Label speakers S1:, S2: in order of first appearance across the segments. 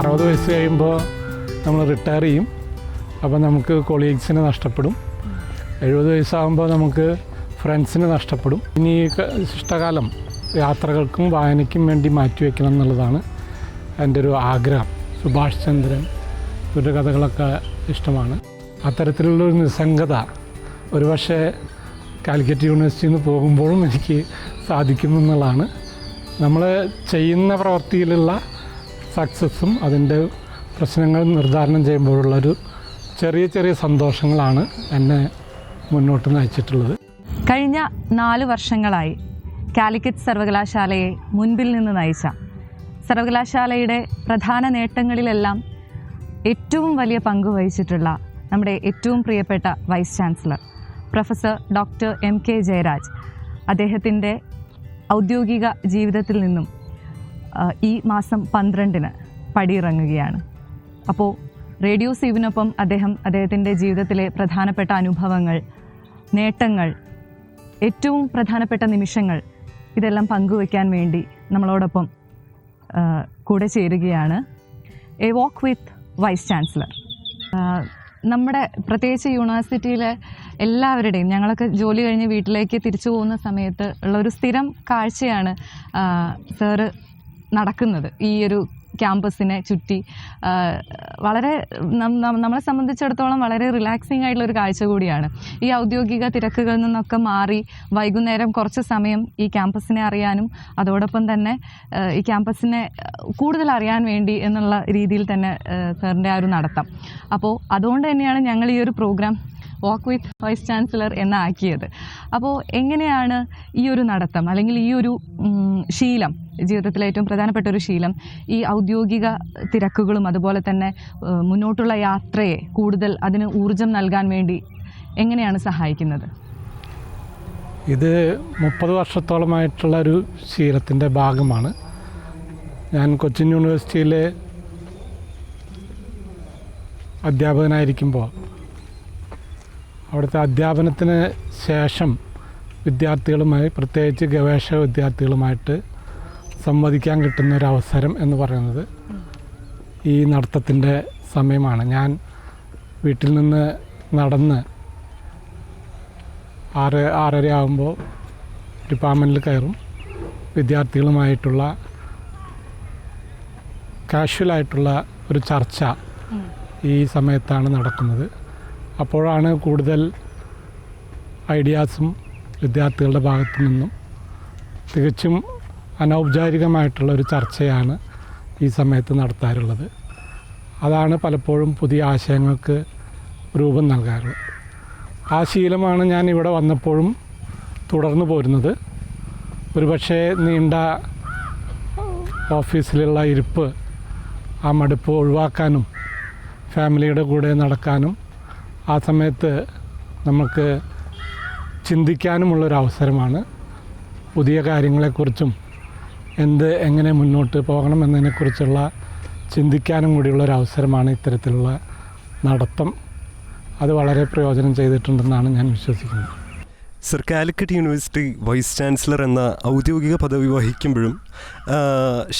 S1: 60 വയസ്സ് കഴിയുമ്പോൾ നമ്മൾ റിട്ടയർ ചെയ്യും. അപ്പോൾ നമുക്ക് കൊളീഗ്സിനെ നഷ്ടപ്പെടും. 70 വയസ്സാകുമ്പോൾ നമുക്ക് ഫ്രണ്ട്സിനെ നഷ്ടപ്പെടും. ഇനി ശിഷ്ടകാലം യാത്രകൾക്കും വായനയ്ക്കും വേണ്ടി മാറ്റിവെക്കണം എന്നുള്ളതാണ് എൻ്റെ ഒരു ആഗ്രഹം. സുഭാഷ് ചന്ദ്രൻ ഇവരുടെ കഥകളൊക്കെ ഇഷ്ടമാണ്. അത്തരത്തിലുള്ളൊരു നിസ്സംഗത ഒരുപക്ഷെ കാലിക്കറ്റ് യൂണിവേഴ്സിറ്റിയിൽ നിന്ന് പോകുമ്പോഴും എനിക്ക് സാധിക്കുമെന്നുള്ളതാണ്. നമ്മൾ ചെയ്യുന്ന പ്രവൃത്തിയിലുള്ള സക്സസ്സും അതിൻ്റെ പ്രശ്നങ്ങൾ നിർദ്ധാരണം ചെയ്യുമ്പോഴുള്ളൊരു ചെറിയ ചെറിയ സന്തോഷങ്ങളാണ് എന്നെ മുന്നോട്ട് നയിച്ചിട്ടുള്ളത്.
S2: കഴിഞ്ഞ 4 വർഷങ്ങളായി കാലിക്കറ്റ് സർവകലാശാലയെ മുൻപിൽ നിന്ന് നയിച്ച സർവകലാശാലയുടെ പ്രധാന നേട്ടങ്ങളിലെല്ലാം ഏറ്റവും വലിയ പങ്ക് വഹിച്ചിട്ടുള്ള നമ്മുടെ ഏറ്റവും പ്രിയപ്പെട്ട vice chancellor professor doctor MK Jayaraj അദ്ദേഹത്തിൻ്റെ ഔദ്യോഗിക ജീവിതത്തിൽ നിന്നും ഈ മാസം 12-ന് പടിയിറങ്ങുകയാണ്. അപ്പോൾ റേഡിയോ സീവിനൊപ്പം അദ്ദേഹത്തിൻ്റെ ജീവിതത്തിലെ പ്രധാനപ്പെട്ട അനുഭവങ്ങൾ, നേട്ടങ്ങൾ, ഏറ്റവും പ്രധാനപ്പെട്ട നിമിഷങ്ങൾ ഇതെല്ലാം പങ്കുവയ്ക്കാൻ വേണ്ടി നമ്മളോടൊപ്പം കൂടെ ചേരുകയാണ് a walk with vice chancellor. നമ്മുടെ പ്രത്യേകിച്ച് യൂണിവേഴ്സിറ്റിയിലെ എല്ലാവരുടെയും ഞങ്ങളൊക്കെ ജോലി കഴിഞ്ഞ് വീട്ടിലേക്ക് തിരിച്ചു പോകുന്ന സമയത്ത് ഉള്ളൊരു സ്ഥിരം കാഴ്ചയാണ് സാറ് നടക്കുന്നത് ഈ ഒരു ക്യാമ്പസിനെ ചുറ്റി. വളരെ നമ്മളെ സംബന്ധിച്ചിടത്തോളം വളരെ റിലാക്സിങ് ആയിട്ടുള്ളൊരു കാഴ്ച കൂടിയാണ്. ഈ ഔദ്യോഗിക തിരക്കുകളിൽ നിന്നൊക്കെ മാറി വൈകുന്നേരം കുറച്ച് സമയം ഈ ക്യാമ്പസിനെ അറിയാനും അതോടൊപ്പം തന്നെ ഈ ക്യാമ്പസിനെ കൂടുതൽ അറിയാൻ വേണ്ടി എന്നുള്ള രീതിയിൽ തന്നെ സാറിൻ്റെ ആ ഒരു നടത്തം. അപ്പോൾ അതുകൊണ്ട് തന്നെയാണ് ഞങ്ങൾ ഈ ഒരു programme walk with vice chancellor എന്നാക്കിയത്. അപ്പോൾ എങ്ങനെയാണ് ഈ ഒരു നടത്തം അല്ലെങ്കിൽ ഈ ഒരു ശീലം, ജീവിതത്തിലെ ഏറ്റവും പ്രധാനപ്പെട്ട ഒരു ശീലം, ഈ ഔദ്യോഗിക തിരക്കുകളും അതുപോലെ തന്നെ മുന്നോട്ടുള്ള യാത്രയെ കൂടുതൽ അതിന് ഊർജം നൽകാൻ വേണ്ടി എങ്ങനെയാണ് സഹായിക്കുന്നത്?
S1: ഇത് 30 വർഷത്തോളമായിട്ടുള്ള ഒരു ശീലത്തിൻ്റെ ഭാഗമാണ്. ഞാൻ കൊച്ചിൻ യൂണിവേഴ്സിറ്റിയിലെ അധ്യാപകനായിരിക്കുമ്പോൾ അവിടുത്തെ അധ്യാപനത്തിന് ശേഷം വിദ്യാർത്ഥികളുമായി, പ്രത്യേകിച്ച് ഗവേഷക വിദ്യാർത്ഥികളുമായിട്ട് സംവദിക്കാൻ കിട്ടുന്ന ഒരു അവസരം എന്ന് പറയുന്നത് ഈ നടത്തത്തിൻ്റെ സമയമാണ്. ഞാൻ വീട്ടിൽ നിന്ന് നടന്ന് 6:30 ആകുമ്പോൾ ഡിപ്പാർട്ട്മെൻറ്റിൽ കയറും. വിദ്യാർത്ഥികളുമായിട്ടുള്ള കാഷ്വലായിട്ടുള്ള ഒരു ചർച്ച ഈ സമയത്താണ് നടക്കുന്നത്. അപ്പോഴാണ് കൂടുതൽ ഐഡിയാസും വിദ്യാർത്ഥികളുടെ ഭാഗത്തു നിന്നും തികച്ചും അനൗപചാരികമായിട്ടുള്ള ഒരു ചർച്ചയാണ് ഈ സമയത്ത് നടത്താറുള്ളത്. അതാണ് പലപ്പോഴും പുതിയ ആശയങ്ങൾക്ക് രൂപം നൽകാറുള്ളത്. ആ ശീലമാണ് ഞാൻ ഇവിടെ വന്നപ്പോഴും തുടർന്നു പോരുന്നത്. ഒരുപക്ഷെ നീണ്ട ഓഫീസിലുള്ള ഇരിപ്പ്, ആ മടുപ്പ് ഒഴിവാക്കാനും ഫാമിലിയുടെ കൂടെ നടക്കാനും ആ സമയത്ത് നമുക്ക് ചിന്തിക്കാനുമുള്ളൊരവസരമാണ്. പുതിയ കാര്യങ്ങളെക്കുറിച്ചും എങ്ങനെ മുന്നോട്ട് പോകണം എന്നതിനെക്കുറിച്ചുള്ള ചിന്തിക്കാനും കൂടിയുള്ളൊരവസരമാണ് ഇത്തരത്തിലുള്ള നടത്തം. അത് വളരെ പ്രയോജനം ചെയ്തിട്ടുണ്ടെന്നാണ് ഞാൻ വിശ്വസിക്കുന്നത്.
S3: Sir, Calicut university vice chancellor എന്ന ഔദ്യോഗിക പദവി വഹിക്കുമ്പോഴും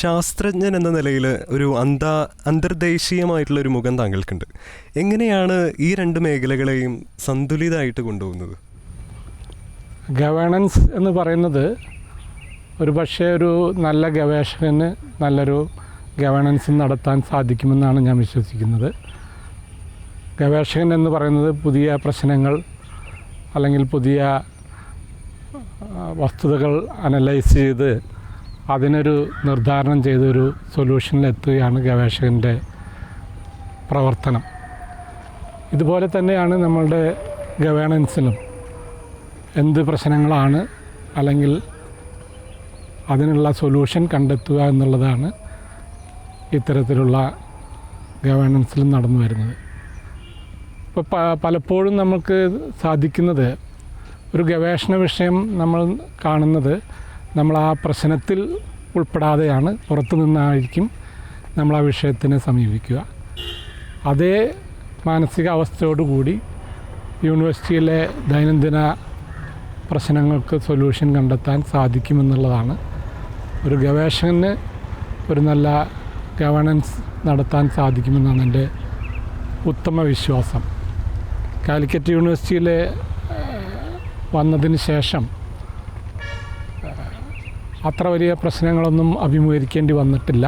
S3: ശാസ്ത്രജ്ഞൻ എന്ന നിലയിൽ ഒരു അന്തർദേശീയമായിട്ടുള്ളൊരു മുഖം താങ്കൾക്കുണ്ട്. എങ്ങനെയാണ് ഈ 2 മേഖലകളെയും സന്തുലിതമായിട്ട് കൊണ്ടുപോകുന്നത്?
S1: ഗവേണൻസ് എന്ന് പറയുന്നത് ഒരുപക്ഷെ ഒരു നല്ല ഗവേഷകന് നല്ലൊരു ഗവേണൻസ് നടത്താൻ സാധിക്കുമെന്നാണ് ഞാൻ വിശ്വസിക്കുന്നത്. ഗവേഷകൻ എന്ന് പറയുന്നത് പുതിയ പ്രശ്നങ്ങൾ അല്ലെങ്കിൽ പുതിയ വസ്തുതകൾ അനലൈസ് ചെയ്ത് അതിനൊരു നിർദ്ധാരണം ചെയ്തൊരു സൊല്യൂഷനിലെത്തുകയാണ് ഗവേഷകൻ്റെ പ്രവർത്തനം. ഇതുപോലെ തന്നെയാണ് നമ്മളുടെ ഗവേണൻസിലും. എന്ത് പ്രശ്നങ്ങളാണ് അല്ലെങ്കിൽ അതിനുള്ള സൊല്യൂഷൻ കണ്ടെത്തുക എന്നുള്ളതാണ് ഇത്തരത്തിലുള്ള ഗവേണൻസിലും നടന്നു വരുന്നത്. ഇപ്പോൾ പലപ്പോഴും നമുക്ക് സാധിക്കുന്നത് ഒരു ഗവേഷണ വിഷയം നമ്മൾ കാണുന്നത് നമ്മൾ ആ പ്രശ്നത്തിൽ ഉൾപ്പെടാതെയാണ്, പുറത്തു നിന്നായിരിക്കും നമ്മൾ ആ വിഷയത്തിനെ സമീപിക്കുക. അതേ മാനസികാവസ്ഥയോടുകൂടി യൂണിവേഴ്സിറ്റിയിലെ ദൈനംദിന പ്രശ്നങ്ങൾക്ക് സൊല്യൂഷൻ കണ്ടെത്താൻ സാധിക്കുമെന്നുള്ളതാണ് ഒരു ഗവേഷകന് ഒരു നല്ല ഗവേണൻസ് നടത്താൻ സാധിക്കുമെന്നാണ് എൻ്റെ ഉത്തമ വിശ്വാസം. കാലിക്കറ്റ് യൂണിവേഴ്സിറ്റിയിൽ വന്നതിന് ശേഷം അത്ര വലിയ പ്രശ്നങ്ങളൊന്നും അഭിമുഖീകരിക്കേണ്ടി വന്നിട്ടില്ല.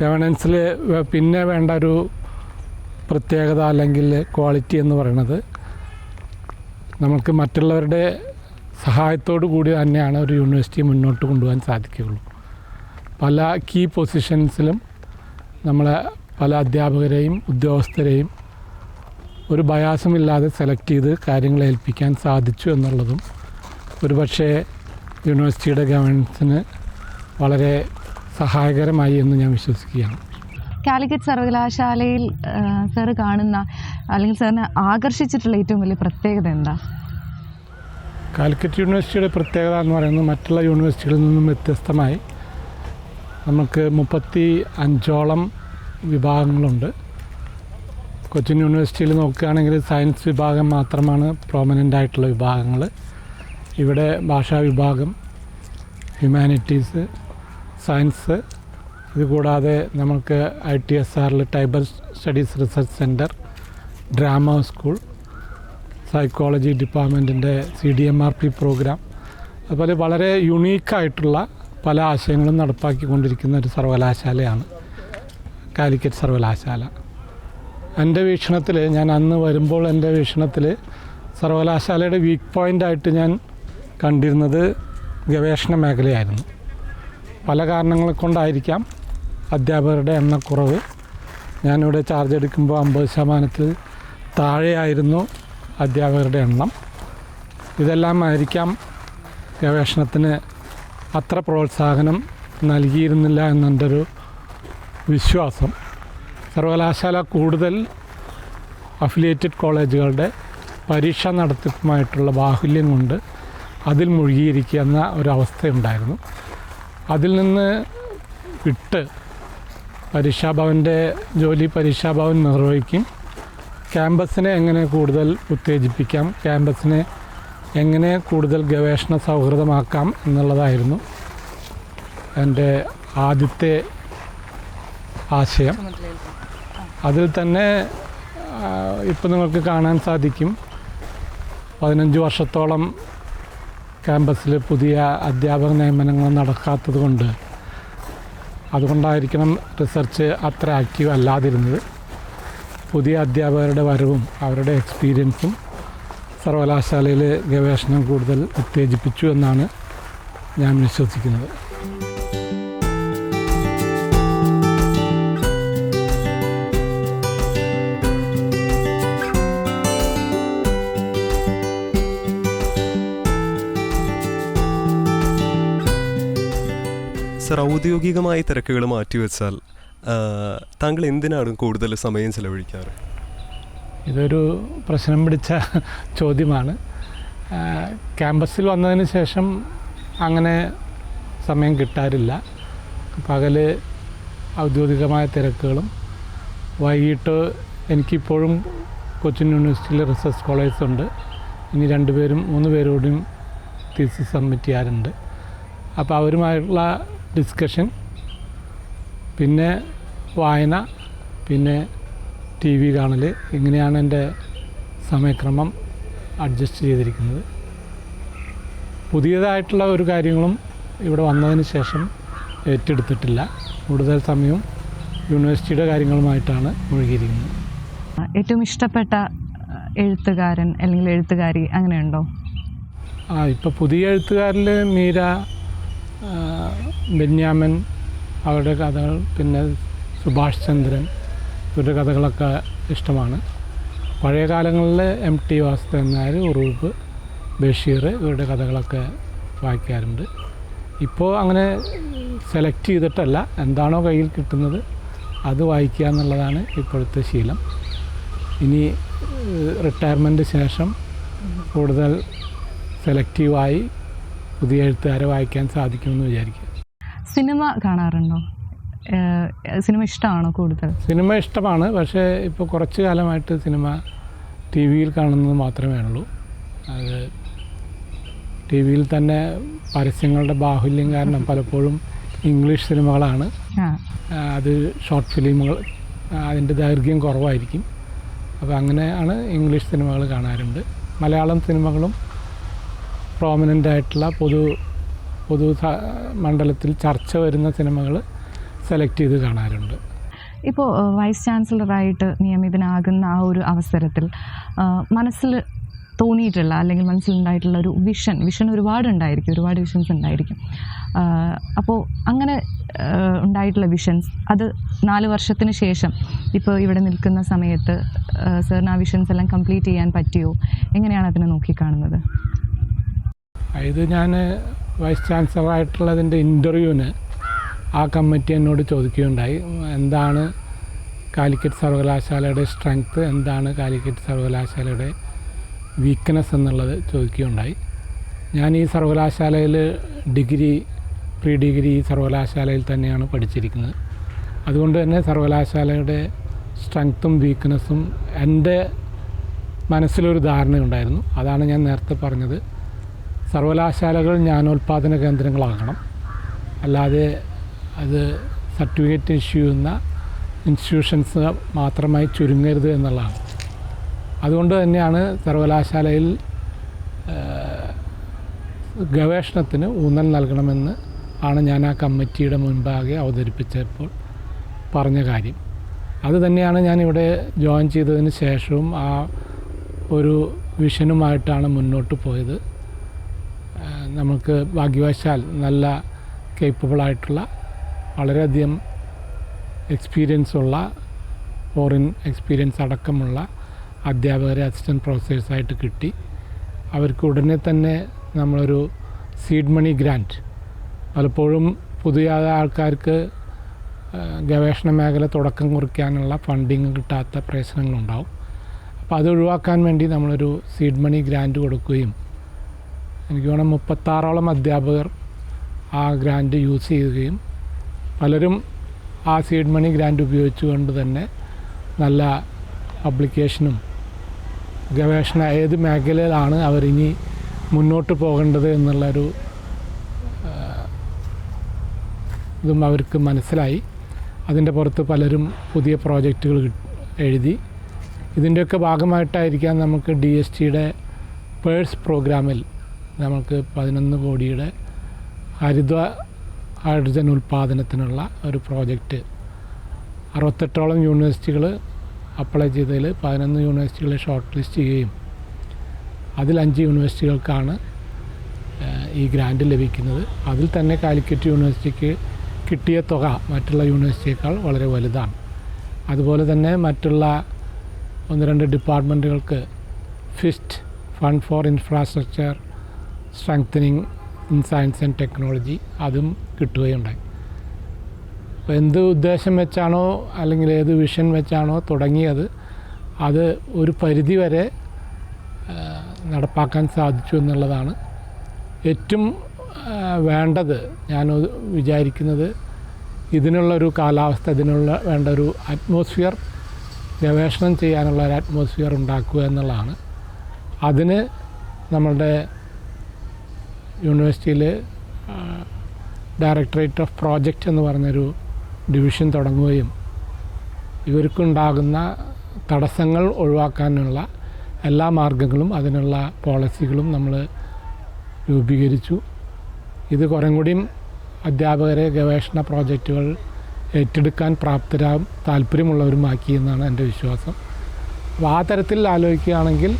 S1: ഗവേണൻസിൽ പിന്നെ വേണ്ട ഒരു പ്രത്യേകത അല്ലെങ്കിൽ ക്വാളിറ്റി എന്ന് പറയുന്നത് നമുക്ക് മറ്റുള്ളവരുടെ സഹായത്തോടു കൂടി തന്നെയാണ് ഒരു യൂണിവേഴ്സിറ്റി മുന്നോട്ട് കൊണ്ടുപോകാൻ സാധിക്കുകയുള്ളൂ. പല കീ പൊസിഷൻസിലും നമ്മളെ പല അധ്യാപകരെയും ഉദ്യോഗസ്ഥരെയും ഒരു ബയാസുമില്ലാതെ സെലക്ട് ചെയ്ത് കാര്യങ്ങൾ ഏൽപ്പിക്കാൻ സാധിച്ചു എന്നുള്ളതും ഒരുപക്ഷേ യൂണിവേഴ്സിറ്റിയുടെ ഗവേണൻസിന് വളരെ സഹായകരമായി എന്ന് ഞാൻ വിശ്വസിക്കുകയാണ്.
S2: കാലിക്കറ്റ് സർവകലാശാലയിൽ സാറ് കാണുന്ന അല്ലെങ്കിൽ സാറിനെ ആകർഷിച്ചിട്ടുള്ള ഏറ്റവും വലിയ പ്രത്യേകത എന്താ?
S1: കാലിക്കറ്റ് യൂണിവേഴ്സിറ്റിയുടെ പ്രത്യേകത എന്ന് പറയുന്നത് മറ്റുള്ള യൂണിവേഴ്സിറ്റികളിൽ നിന്നും വ്യത്യസ്തമായി നമുക്ക് 35ഓളം വിഭാഗങ്ങളുണ്ട്. കൊച്ചിൻ യൂണിവേഴ്സിറ്റിയിൽ നോക്കുകയാണെങ്കിൽ സയൻസ് വിഭാഗം മാത്രമാണ് പ്രോമനൻ്റ് ആയിട്ടുള്ള വിഭാഗങ്ങൾ. ഇവിടെ ഭാഷാ വിഭാഗം, ഹ്യൂമാനിറ്റീസ്, സയൻസ്, ഇതുകൂടാതെ നമുക്ക് ITSRൽ tribal studies research centre, drama school, psychology ഡിപ്പാർട്ട്മെൻറ്റിൻ്റെ CDMRP പ്രോഗ്രാം, അതുപോലെ വളരെ യുണീക്കായിട്ടുള്ള പല ആശയങ്ങളും നടപ്പാക്കിക്കൊണ്ടിരിക്കുന്ന ഒരു സർവകലാശാലയാണ് കാലിക്കറ്റ് സർവകലാശാല. എൻ്റെ വീക്ഷണത്തിൽ, ഞാൻ അന്ന് വരുമ്പോൾ എൻ്റെ വീക്ഷണത്തിൽ സർവകലാശാലയുടെ വീക്ക് പോയിൻ്റായിട്ട് ഞാൻ കണ്ടിരുന്നത് ഗവേഷണ മേഖലയായിരുന്നു. പല കാരണങ്ങൾ കൊണ്ടായിരിക്കാം അധ്യാപകരുടെ എണ്ണക്കുറവ്. ഞാനിവിടെ ചാർജ് എടുക്കുമ്പോൾ 50% താഴെയായിരുന്നു അധ്യാപകരുടെ എണ്ണം. ഇതെല്ലാം ആയിരിക്കാം ഗവേഷണത്തിന് അത്ര പ്രോത്സാഹനം നൽകിയിരുന്നില്ല എന്നെൻ്റെ ഒരു വിശ്വാസം. സർവകലാശാല കൂടുതൽ അഫിലിയേറ്റഡ് കോളേജുകളുടെ പരീക്ഷാ നടത്തിപ്പുമായിട്ടുള്ള ബാഹുല്യം കൊണ്ട് അതിൽ മുഴുകിയിരിക്കുന്ന ഒരവസ്ഥയുണ്ടായിരുന്നു. അതിൽ നിന്ന് വിട്ട് പരീക്ഷാഭവൻ്റെ ജോലി പരീക്ഷാഭവൻ നിർവഹിക്കും, ക്യാമ്പസിനെ എങ്ങനെ കൂടുതൽ ഉത്തേജിപ്പിക്കാം, ക്യാമ്പസിനെ എങ്ങനെ കൂടുതൽ ഗവേഷണ സൗഹൃദമാക്കാം എന്നുള്ളതായിരുന്നു എൻ്റെ ആദ്യത്തെ ആശയം. അതിൽ തന്നെ ഇപ്പോൾ നിങ്ങൾക്ക് കാണാൻ സാധിക്കും 15 വർഷത്തോളം ക്യാമ്പസിൽ പുതിയ അധ്യാപക നിയമനങ്ങൾ നടക്കാത്തത് കൊണ്ട്, അതുകൊണ്ടായിരിക്കണം റിസർച്ച് അത്ര ആക്റ്റീവ് അല്ലാതിരുന്നത്. പുതിയ അധ്യാപകരുടെ വരവും അവരുടെ എക്സ്പീരിയൻസും സർവകലാശാലയിൽ ഗവേഷണം കൂടുതൽ ഉത്തേജിപ്പിച്ചു എന്നാണ് ഞാൻ വിശ്വസിക്കുന്നത്.
S3: സർ, ഔദ്യോഗികമായ തിരക്കുകൾ മാറ്റിവെച്ചാൽ താങ്കൾ എന്തിനാണ് കൂടുതൽ സമയം ചെലവഴിക്കാറ്?
S1: ഇതൊരു പ്രശ്നം പിടിച്ച ചോദ്യമാണ്. ക്യാമ്പസിൽ വന്നതിന് ശേഷം അങ്ങനെ സമയം കിട്ടാറില്ല. പകൽ ഔദ്യോഗികമായ തിരക്കുകളും, വൈകിട്ട് എനിക്കിപ്പോഴും കൊച്ചിൻ യൂണിവേഴ്സിറ്റിയിൽ റിസർച്ച് സ്കോളേഴ്സ് ഉണ്ട്. ഇനി 3 പേരോടും തീസിസ് സബ്മിറ്റ് ചെയ്യാറുണ്ട്. അപ്പോൾ അവരുമായിട്ടുള്ള ഡിസ്കഷൻ, പിന്നെ വായന, പിന്നെ TV കാണൽ, ഇങ്ങനെയാണ് എൻ്റെ സമയക്രമം അഡ്ജസ്റ്റ് ചെയ്തിരിക്കുന്നത്. പുതിയതായിട്ടുള്ള ഒരു കാര്യങ്ങളും ഇവിടെ വന്നതിന് ശേഷം ഏറ്റെടുത്തിട്ടില്ല. കൂടുതൽ സമയവും യൂണിവേഴ്സിറ്റിയുടെ കാര്യങ്ങളുമായിട്ടാണ് മുഴുകിയിരിക്കുന്നത്.
S2: ഏറ്റവും ഇഷ്ടപ്പെട്ട എഴുത്തുകാരൻ അല്ലെങ്കിൽ എഴുത്തുകാരി അങ്ങനെയുണ്ടോ?
S1: ഇപ്പോൾ പുതിയ എഴുത്തുകാരിൽ മീര, ബെന്യാമിൻ, അവരുടെ കഥകൾ, പിന്നെ സുഭാഷ് ചന്ദ്രൻ, ഇവരുടെ കഥകളൊക്കെ ഇഷ്ടമാണ്. പഴയ കാലങ്ങളിൽ MT വാസുദേവൻ നായർ, ഉറൂബ്, ബഷീർ, ഇവരുടെ കഥകളൊക്കെ വായിക്കാറുണ്ട്. ഇപ്പോൾ അങ്ങനെ സെലക്ട് ചെയ്തിട്ടല്ല, എന്താണോ കയ്യിൽ കിട്ടുന്നത് അത് വായിക്കുക എന്നുള്ളതാണ് ഇപ്പോഴത്തെ ശീലം. ഇനി റിട്ടയർമെൻറ്റ് ശേഷം കൂടുതൽ സെലക്റ്റീവായി പുതിയ എഴുത്തുകാരെ വായിക്കാൻ സാധിക്കുമെന്ന് വിചാരിക്കുക.
S2: സിനിമ കാണാറുണ്ടോ? സിനിമ ഇഷ്ടമാണോ കൂടുതൽ?
S1: സിനിമ ഇഷ്ടമാണ്, പക്ഷേ ഇപ്പോൾ കുറച്ച് കാലമായിട്ട് സിനിമ TV-യിൽ കാണുന്നത് മാത്രമേ ഉള്ളൂ. അത് TV-യിൽ തന്നെ പരസ്യങ്ങളുടെ ബാഹുല്യം കാരണം പലപ്പോഴും ഇംഗ്ലീഷ് സിനിമകളാണ്.
S2: ആ
S1: അത് ഷോർട്ട് ഫിലിമുകൾ, അതിൻ്റെ ദൈർഘ്യം കുറവായിരിക്കും. അപ്പോൾ അങ്ങനെയാണ് ഇംഗ്ലീഷ് സിനിമകൾ കാണാറുണ്ട്. മലയാളം സിനിമകളും പ്രോമിനൻ്റ് ആയിട്ടുള്ള പൊതു മണ്ഡലത്തിൽ ചർച്ച വരുന്ന സിനിമകൾ സെലക്ട് ചെയ്ത് കാണാറുണ്ട്.
S2: ഇപ്പോൾ വൈസ് ചാൻസലറായിട്ട് നിയമിതനാകുന്ന ആ ഒരു അവസരത്തിൽ മനസ്സിൽ തോന്നിയിട്ടുള്ള അല്ലെങ്കിൽ മനസ്സിലുണ്ടായിട്ടുള്ള ഒരു വിഷൻ ഒരുപാട് വിഷൻസ് ഉണ്ടായിരിക്കും. അപ്പോൾ അങ്ങനെ ഉണ്ടായിട്ടുള്ള വിഷൻസ് അത് 4 വർഷത്തിന് ശേഷം ഇപ്പോൾ ഇവിടെ നിൽക്കുന്ന സമയത്ത് സാറിന് ആ വിഷൻസ് എല്ലാം കംപ്ലീറ്റ് ചെയ്യാൻ പറ്റിയോ? എങ്ങനെയാണ് അതിനെ നോക്കിക്കാണുന്നത്?
S1: ഇത് ഞാൻ വൈസ് ചാൻസലറായിട്ടുള്ളതിൻ്റെ ഇൻ്റർവ്യൂവിന് ആ കമ്മിറ്റി എന്നോട് ചോദിക്കുകയുണ്ടായി, എന്താണ് കാലിക്കറ്റ് സർവകലാശാലയുടെ സ്ട്രെങ്ത്ത്, എന്താണ് കാലിക്കറ്റ് സർവകലാശാലയുടെ വീക്ക്നെസ് എന്നുള്ളത് ചോദിക്കുകയുണ്ടായി. ഞാൻ ഈ സർവകലാശാലയിൽ പ്രീ ഡിഗ്രി ഈ സർവകലാശാലയിൽ തന്നെയാണ് പഠിച്ചിരിക്കുന്നത്. അതുകൊണ്ട് തന്നെ സർവകലാശാലയുടെ സ്ട്രെങ്ത്തും വീക്ക്നെസ്സും എൻ്റെ മനസ്സിലൊരു ധാരണയുണ്ടായിരുന്നു. അതാണ് ഞാൻ നേരത്തെ പറഞ്ഞത്, സർവകലാശാലകൾ ജ്ഞാനോൽപാദന കേന്ദ്രങ്ങളാകണം, അല്ലാതെ അത് സർട്ടിഫിക്കറ്റ് ഇഷ്യൂ ചെയ്യുന്ന ഇൻസ്റ്റിറ്റ്യൂഷൻസ് മാത്രമായി ചുരുങ്ങരുത് എന്നുള്ളതാണ്. അതുകൊണ്ട് തന്നെയാണ് സർവകലാശാലയിൽ ഗവേഷണത്തിന് ഊന്നൽ നൽകണമെന്ന് ആണ് ഞാൻ ആ കമ്മിറ്റിയുടെ മുൻപാകെ അവതരിപ്പിച്ചപ്പോൾ പറഞ്ഞ കാര്യം. അത് തന്നെയാണ് ഞാനിവിടെ ജോയിൻ ചെയ്തതിന് ശേഷവും ആ ഒരു വിഷനുമായിട്ടാണ് മുന്നോട്ട് പോയത്. നമുക്ക് ഭാഗ്യവശാൽ നല്ല കേപ്പബിളായിട്ടുള്ള വളരെയധികം എക്സ്പീരിയൻസ് ഉള്ള ഫോറിൻ എക്സ്പീരിയൻസ് അടക്കമുള്ള അധ്യാപകരെ അസിസ്റ്റൻറ്റ് പ്രൊഫസേഴ്സായിട്ട് കിട്ടി. അവർക്ക് ഉടനെ തന്നെ നമ്മളൊരു സീഡ് മണി ഗ്രാൻറ്റ്, പലപ്പോഴും പുതിയ ആൾക്കാർക്ക് ഗവേഷണ മേഖല തുടക്കം കുറിക്കാനുള്ള ഫണ്ടിങ് കിട്ടാത്ത പ്രശ്നങ്ങളുണ്ടാവും. അപ്പോൾ അത് ഒഴിവാക്കാൻ വേണ്ടി നമ്മളൊരു സീഡ് മണി ഗ്രാൻറ്റ് കൊടുക്കുകയും എനിക്ക് വേണം 36ഓളം അധ്യാപകർ ആ ഗ്രാൻറ്റ് യൂസ് ചെയ്യുകയും പലരും ആ സീഡ് മണി ഗ്രാൻറ്റ് ഉപയോഗിച്ചുകൊണ്ട് തന്നെ നല്ല പബ്ലിക്കേഷനും ഗവേഷണ ഏത് മേഖലയിലാണ് അവരിനി മുന്നോട്ട് പോകേണ്ടത് എന്നുള്ളൊരു ഇതും അവർക്ക് മനസ്സിലായി. അതിൻ്റെ പുറത്ത് പലരും പുതിയ പ്രോജക്റ്റുകൾ എഴുതി. ഇതിൻ്റെയൊക്കെ ഭാഗമായിട്ടായിരിക്കാം നമുക്ക് DSTയുടെ പേഴ്സ് പ്രോഗ്രാമിൽ നമുക്ക് 11 കോടിയുടെ ഹൈഡ്രജൻ ഉൽപ്പാദനത്തിനുള്ള ഒരു പ്രോജക്റ്റ് 68ഓളം യൂണിവേഴ്സിറ്റികൾ അപ്ലൈ ചെയ്തതിൽ 11 യൂണിവേഴ്സിറ്റികളെ ഷോർട്ട് ലിസ്റ്റ് ചെയ്യുകയും അതിൽ 5 യൂണിവേഴ്സിറ്റികൾക്കാണ് ഈ ഗ്രാൻറ്റ് ലഭിക്കുന്നത്. അതിൽ തന്നെ കാലിക്കറ്റ് യൂണിവേഴ്സിറ്റിക്ക് കിട്ടിയ തുക മറ്റുള്ള യൂണിവേഴ്സിറ്റിയേക്കാൾ വളരെ വലുതാണ്. അതുപോലെ തന്നെ മറ്റുള്ള 1-2 ഡിപ്പാർട്ട്മെൻറ്റുകൾക്ക് FIST fund for infrastructure strengthening in science and technology അതും കിട്ടുകയുണ്ടായി. അപ്പോൾ എന്ത് ഉദ്ദേശം വെച്ചാണോ അല്ലെങ്കിൽ ഏത് വിഷൻ വെച്ചാണോ തുടങ്ങിയത് അത് ഒരു പരിധി വരെ നടപ്പാക്കാൻ സാധിച്ചു എന്നുള്ളതാണ് ഏറ്റവും വേണ്ടത്. ഞാൻ വിചാരിക്കുന്നത് ഇതിനുള്ളൊരു കാലാവസ്ഥ, വേണ്ട ഒരു അറ്റ്മോസ്ഫിയർ, ഗവേഷണം ചെയ്യാനുള്ള ഒരു അറ്റ്മോസ്ഫിയർ ഉണ്ടാക്കുക എന്നുള്ളതാണ്. അതിന് നമ്മളുടെ യൂണിവേഴ്സിറ്റിയിൽ ഡയറക്ടറേറ്റ് ഓഫ് പ്രോജക്റ്റ് എന്ന് പറഞ്ഞൊരു ഡിവിഷൻ തുടങ്ങുകയും ഇവർക്കുണ്ടാകുന്ന തടസ്സങ്ങൾ ഒഴിവാക്കാനുള്ള എല്ലാ മാർഗങ്ങളും അതിനുള്ള പോളിസികളും നമ്മൾ രൂപീകരിച്ചു. ഇത് കുറേ കൂടിയും അധ്യാപകരെ ഗവേഷണ പ്രോജക്റ്റുകൾ ഏറ്റെടുക്കാൻ താല്പര്യമുള്ളവരുമാക്കി എന്നാണ് എൻ്റെ വിശ്വാസം. അപ്പോൾ ആ തരത്തിൽ ആലോചിക്കുകയാണെങ്കിൽ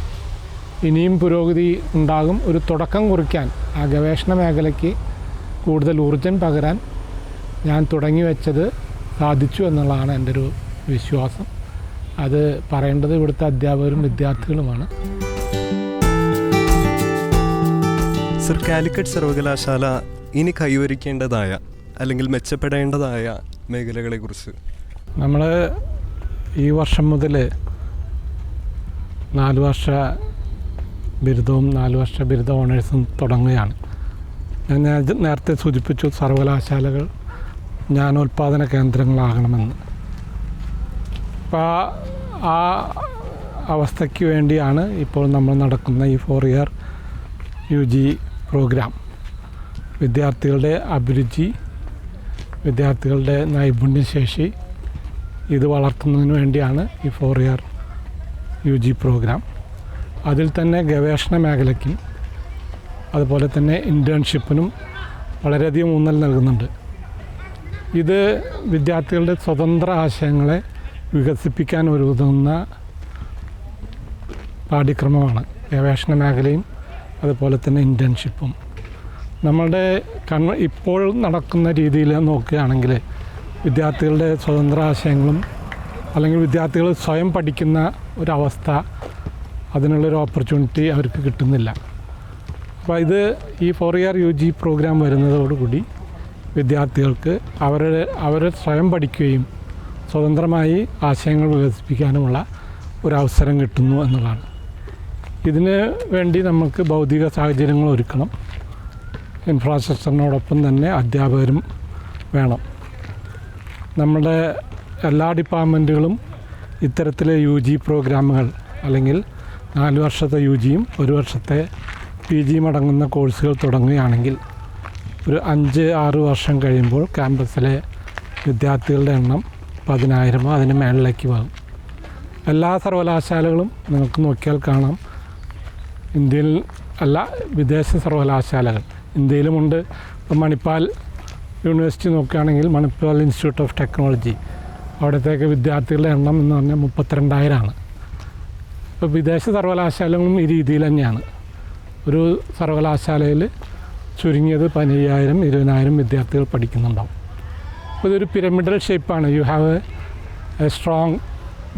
S1: ഇനിയും പുരോഗതി ഉണ്ടാകും. ഒരു തുടക്കം കുറിക്കാൻ ആ ഗവേഷണ മേഖലയ്ക്ക് കൂടുതൽ ഊർജം പകരാൻ ഞാൻ തുടങ്ങി വെച്ചത് സാധിച്ചു എന്നുള്ളതാണ് എൻ്റെ ഒരു വിശ്വാസം. അത് പറയേണ്ടത് ഇവിടുത്തെ അധ്യാപകരും വിദ്യാർത്ഥികളുമാണ്.
S3: സർ, കാലിക്കറ്റ് സർവകലാശാല ഇനി കൈവരിക്കേണ്ടതായ അല്ലെങ്കിൽ മെച്ചപ്പെടേണ്ടതായ മേഖലകളെക്കുറിച്ച്
S1: നമ്മൾ ഈ വർഷം മുതൽ 4 വർഷ ബിരുദവും 4 വർഷ ബിരുദ ഓണേഴ്സും തുടങ്ങുകയാണ്. ഞാൻ നേരത്തെ സൂചിപ്പിച്ചു സർവകലാശാലകൾ ജ്ഞാനോൽപാദന കേന്ദ്രങ്ങളാകണമെന്ന്. അപ്പോൾ ആ അവസ്ഥയ്ക്ക് വേണ്ടിയാണ് ഇപ്പോൾ നമ്മൾ നടക്കുന്ന ഈ 4 ഇയർ UG പ്രോഗ്രാം. വിദ്യാർത്ഥികളുടെ അഭിരുചി വിദ്യാർത്ഥികളുടെ നൈപുണ്യശേഷി ഇത് വളർത്തുന്നതിന് വേണ്ടിയാണ് ഈ 4 ഇയർ UG പ്രോഗ്രാം. അതിൽ തന്നെ ഗവേഷണ മേഖലയ്ക്കും അതുപോലെ തന്നെ ഇൻറ്റേൺഷിപ്പിനും വളരെയധികം ഊന്നൽ നൽകുന്നുണ്ട്. ഇത് വിദ്യാർത്ഥികളുടെ സ്വതന്ത്ര ആശയങ്ങളെ വികസിപ്പിക്കാൻ ഒരുങ്ങുന്ന പാഠ്യക്രമമാണ്. ഗവേഷണ മേഖലയും അതുപോലെ തന്നെ ഇൻറ്റേൺഷിപ്പും നമ്മളുടെ ഇപ്പോൾ നടക്കുന്ന രീതിയിൽ നോക്കുകയാണെങ്കിൽ വിദ്യാർത്ഥികളുടെ സ്വതന്ത്ര ആശയങ്ങളും അല്ലെങ്കിൽ വിദ്യാർത്ഥികൾ സ്വയം പഠിക്കുന്ന ഒരവസ്ഥ, അതിനുള്ളൊരു ഓപ്പർച്യൂണിറ്റി അവർക്ക് കിട്ടുന്നില്ല. അപ്പോൾ ഇത് ഈ 4 ഇയർ UG പ്രോഗ്രാം വരുന്നതോടുകൂടി വിദ്യാർത്ഥികൾക്ക് അവർ സ്വയം പഠിക്കുകയും സ്വതന്ത്രമായി ആശയങ്ങൾ വികസിപ്പിക്കാനുമുള്ള ഒരവസരം കിട്ടുന്നു എന്നുള്ളതാണ്. ഇതിന് വേണ്ടി നമുക്ക് ഭൗതിക സാഹചര്യങ്ങൾ ഒരുക്കണം. ഇൻഫ്രാസ്ട്രക്ചറിനോടൊപ്പം തന്നെ അധ്യാപകരും വേണം. നമ്മുടെ എല്ലാ ഡിപ്പാർട്ട്മെൻറ്റുകളും ഇത്തരത്തിലെ UG പ്രോഗ്രാമുകൾ അല്ലെങ്കിൽ 4 വർഷത്തെ UGയും 1 വർഷത്തെ PGയും അടങ്ങുന്ന കോഴ്സുകൾ തുടങ്ങുകയാണെങ്കിൽ ഒരു 5-6 വർഷം കഴിയുമ്പോൾ ക്യാമ്പസിലെ വിദ്യാർത്ഥികളുടെ എണ്ണം 10,000 അതിന് മേളിലേക്ക് പോകും. എല്ലാ സർവകലാശാലകളും നിങ്ങൾക്ക് നോക്കിയാൽ കാണാം. ഇന്ത്യയിൽ അല്ല, വിദേശ സർവകലാശാലകൾ ഇന്ത്യയിലുമുണ്ട്. ഇപ്പം മണിപ്പാൽ യൂണിവേഴ്സിറ്റി നോക്കുകയാണെങ്കിൽ മണിപ്പാൽ ഇൻസ്റ്റിറ്റ്യൂട്ട് ഓഫ് ടെക്നോളജി, അവിടത്തേക്ക് വിദ്യാർത്ഥികളുടെ എണ്ണം എന്ന് പറഞ്ഞാൽ 32,000 ഇപ്പോൾ വിദേശ സർവകലാശാലകളും ഈ രീതിയിൽ തന്നെയാണ്. ഒരു സർവകലാശാലയിൽ ചുരുങ്ങിയത് 15,000 20,000 വിദ്യാർത്ഥികൾ പഠിക്കുന്നുണ്ടാവും. അപ്പോൾ ഇതൊരു പിരമിഡൽ ഷേപ്പാണ്. You have a strong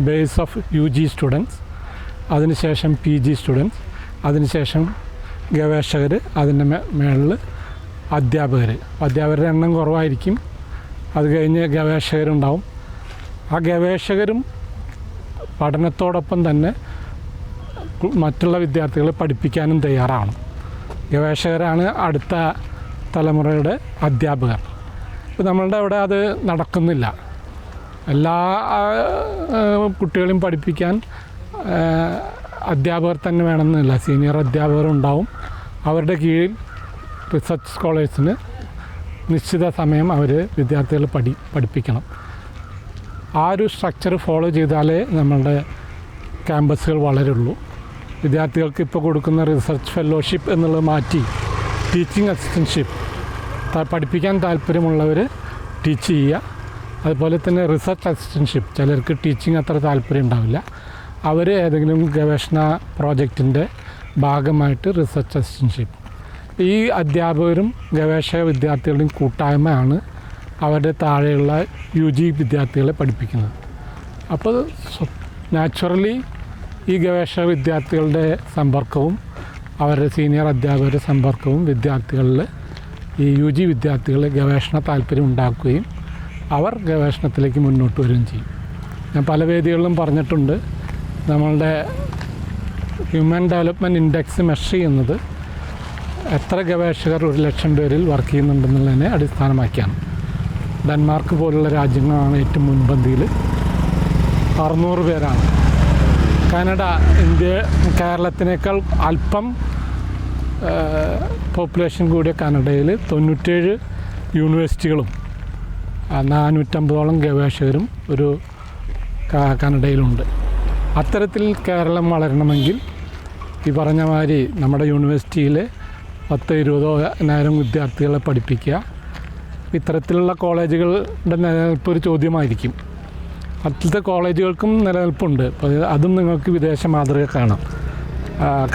S1: base of UG students, അതിനുശേഷം PG സ്റ്റുഡൻസ്, അതിനുശേഷം ഗവേഷകർ, അതിൻ്റെ മേളിൽ അധ്യാപകരുടെ എണ്ണം കുറവായിരിക്കും. അത് കഴിഞ്ഞ് ഗവേഷകരുണ്ടാവും. ആ ഗവേഷകരും പഠനത്തോടൊപ്പം തന്നെ മറ്റുള്ള വിദ്യാർത്ഥികളെ പഠിപ്പിക്കാനും തയ്യാറാണ്. ഗവേഷകരാണ് അടുത്ത തലമുറയുടെ അധ്യാപകർ. ഇപ്പോൾ നമ്മളുടെ അവിടെ അത് നടക്കുന്നില്ല. എല്ലാ കുട്ടികളെയും പഠിപ്പിക്കാൻ അധ്യാപകർ തന്നെ വേണമെന്നില്ല. സീനിയർ അധ്യാപകരുണ്ടാവും. അവരുടെ കീഴിൽ റിസർച്ച് സ്കോളേഴ്സിന് നിശ്ചിത സമയം അവർ വിദ്യാർത്ഥികളെ പഠിപ്പിക്കണം. ആ ഒരു സ്ട്രക്ചർ ഫോളോ ചെയ്താലേ നമ്മളുടെ ക്യാമ്പസുകൾ വളരുള്ളൂ. വിദ്യാർത്ഥികൾക്ക് ഇപ്പോൾ കൊടുക്കുന്ന റിസർച്ച് ഫെലോഷിപ്പ് എന്നുള്ളത് മാറ്റി ടീച്ചിങ് അസിസ്റ്റൻഷിപ്പ്, പഠിപ്പിക്കാൻ താല്പര്യമുള്ളവർ ടീച്ച് ചെയ്യുക. അതുപോലെ തന്നെ റിസർച്ച് അസിസ്റ്റൻഷിപ്പ്, ചിലർക്ക് ടീച്ചിങ് അത്ര താല്പര്യം ഉണ്ടാവില്ല, അവർ ഏതെങ്കിലും ഗവേഷണ പ്രോജക്റ്റിൻ്റെ ഭാഗമായിട്ട് റിസർച്ച് അസിസ്റ്റൻഷിപ്പ്. ഈ അധ്യാപകരും ഗവേഷക വിദ്യാർത്ഥികളുടെയും കൂട്ടായ്മയാണ് അവരുടെ താഴെയുള്ള UG വിദ്യാർത്ഥികളെ പഠിപ്പിക്കുന്നത്. അപ്പോൾ നാച്ചുറലി ഈ ഗവേഷക വിദ്യാർത്ഥികളുടെ സമ്പർക്കവും അവരുടെ സീനിയർ അധ്യാപകരുടെ സമ്പർക്കവും വിദ്യാർത്ഥികളിൽ ഈ UG വിദ്യാർത്ഥികളെ ഗവേഷണ താല്പര്യം ഉണ്ടാക്കുകയും അവർ ഗവേഷണത്തിലേക്ക് മുന്നോട്ട് വരികയും ചെയ്യും. ഞാൻ പല വേദികളിലും പറഞ്ഞിട്ടുണ്ട്, നമ്മളുടെ ഹ്യൂമൻ ഡെവലപ്മെൻറ്റ് ഇൻഡെക്സ് മെഷർ ചെയ്യുന്നത് എത്ര ഗവേഷകർ 1,00,000 പേരിൽ വർക്ക് ചെയ്യുന്നുണ്ടെന്നുള്ളതിനെ അടിസ്ഥാനമാക്കിയാണ്. ഡെൻമാർക്ക് പോലുള്ള രാജ്യങ്ങളാണ് ഏറ്റവും മുൻപന്തിയിൽ, 600 പേരാണ്. കാനഡ, കേരളത്തിനേക്കാൾ അല്പം പോപ്പുലേഷൻ കൂടിയ കാനഡയിൽ 97 യൂണിവേഴ്സിറ്റികളും 450ഓളം ഗവേഷകരും ഒരു കാനഡയിലുണ്ട്. അത്തരത്തിൽ കേരളം വളരണമെങ്കിൽ ഈ പറഞ്ഞ മാതിരി നമ്മുടെ യൂണിവേഴ്സിറ്റിയിൽ 10-20,000 വിദ്യാർത്ഥികളെ പഠിപ്പിക്കുക. ഇത്തരത്തിലുള്ള കോളേജുകളുടെ നിലനിൽപ്പ് ഒരു ചോദ്യമായിരിക്കും. മറ്റത്തെ കോളേജുകൾക്കും നിലനിൽപ്പുണ്ട്. അപ്പോൾ അതും നിങ്ങൾക്ക് വിദേശ മാതൃക കാണാം.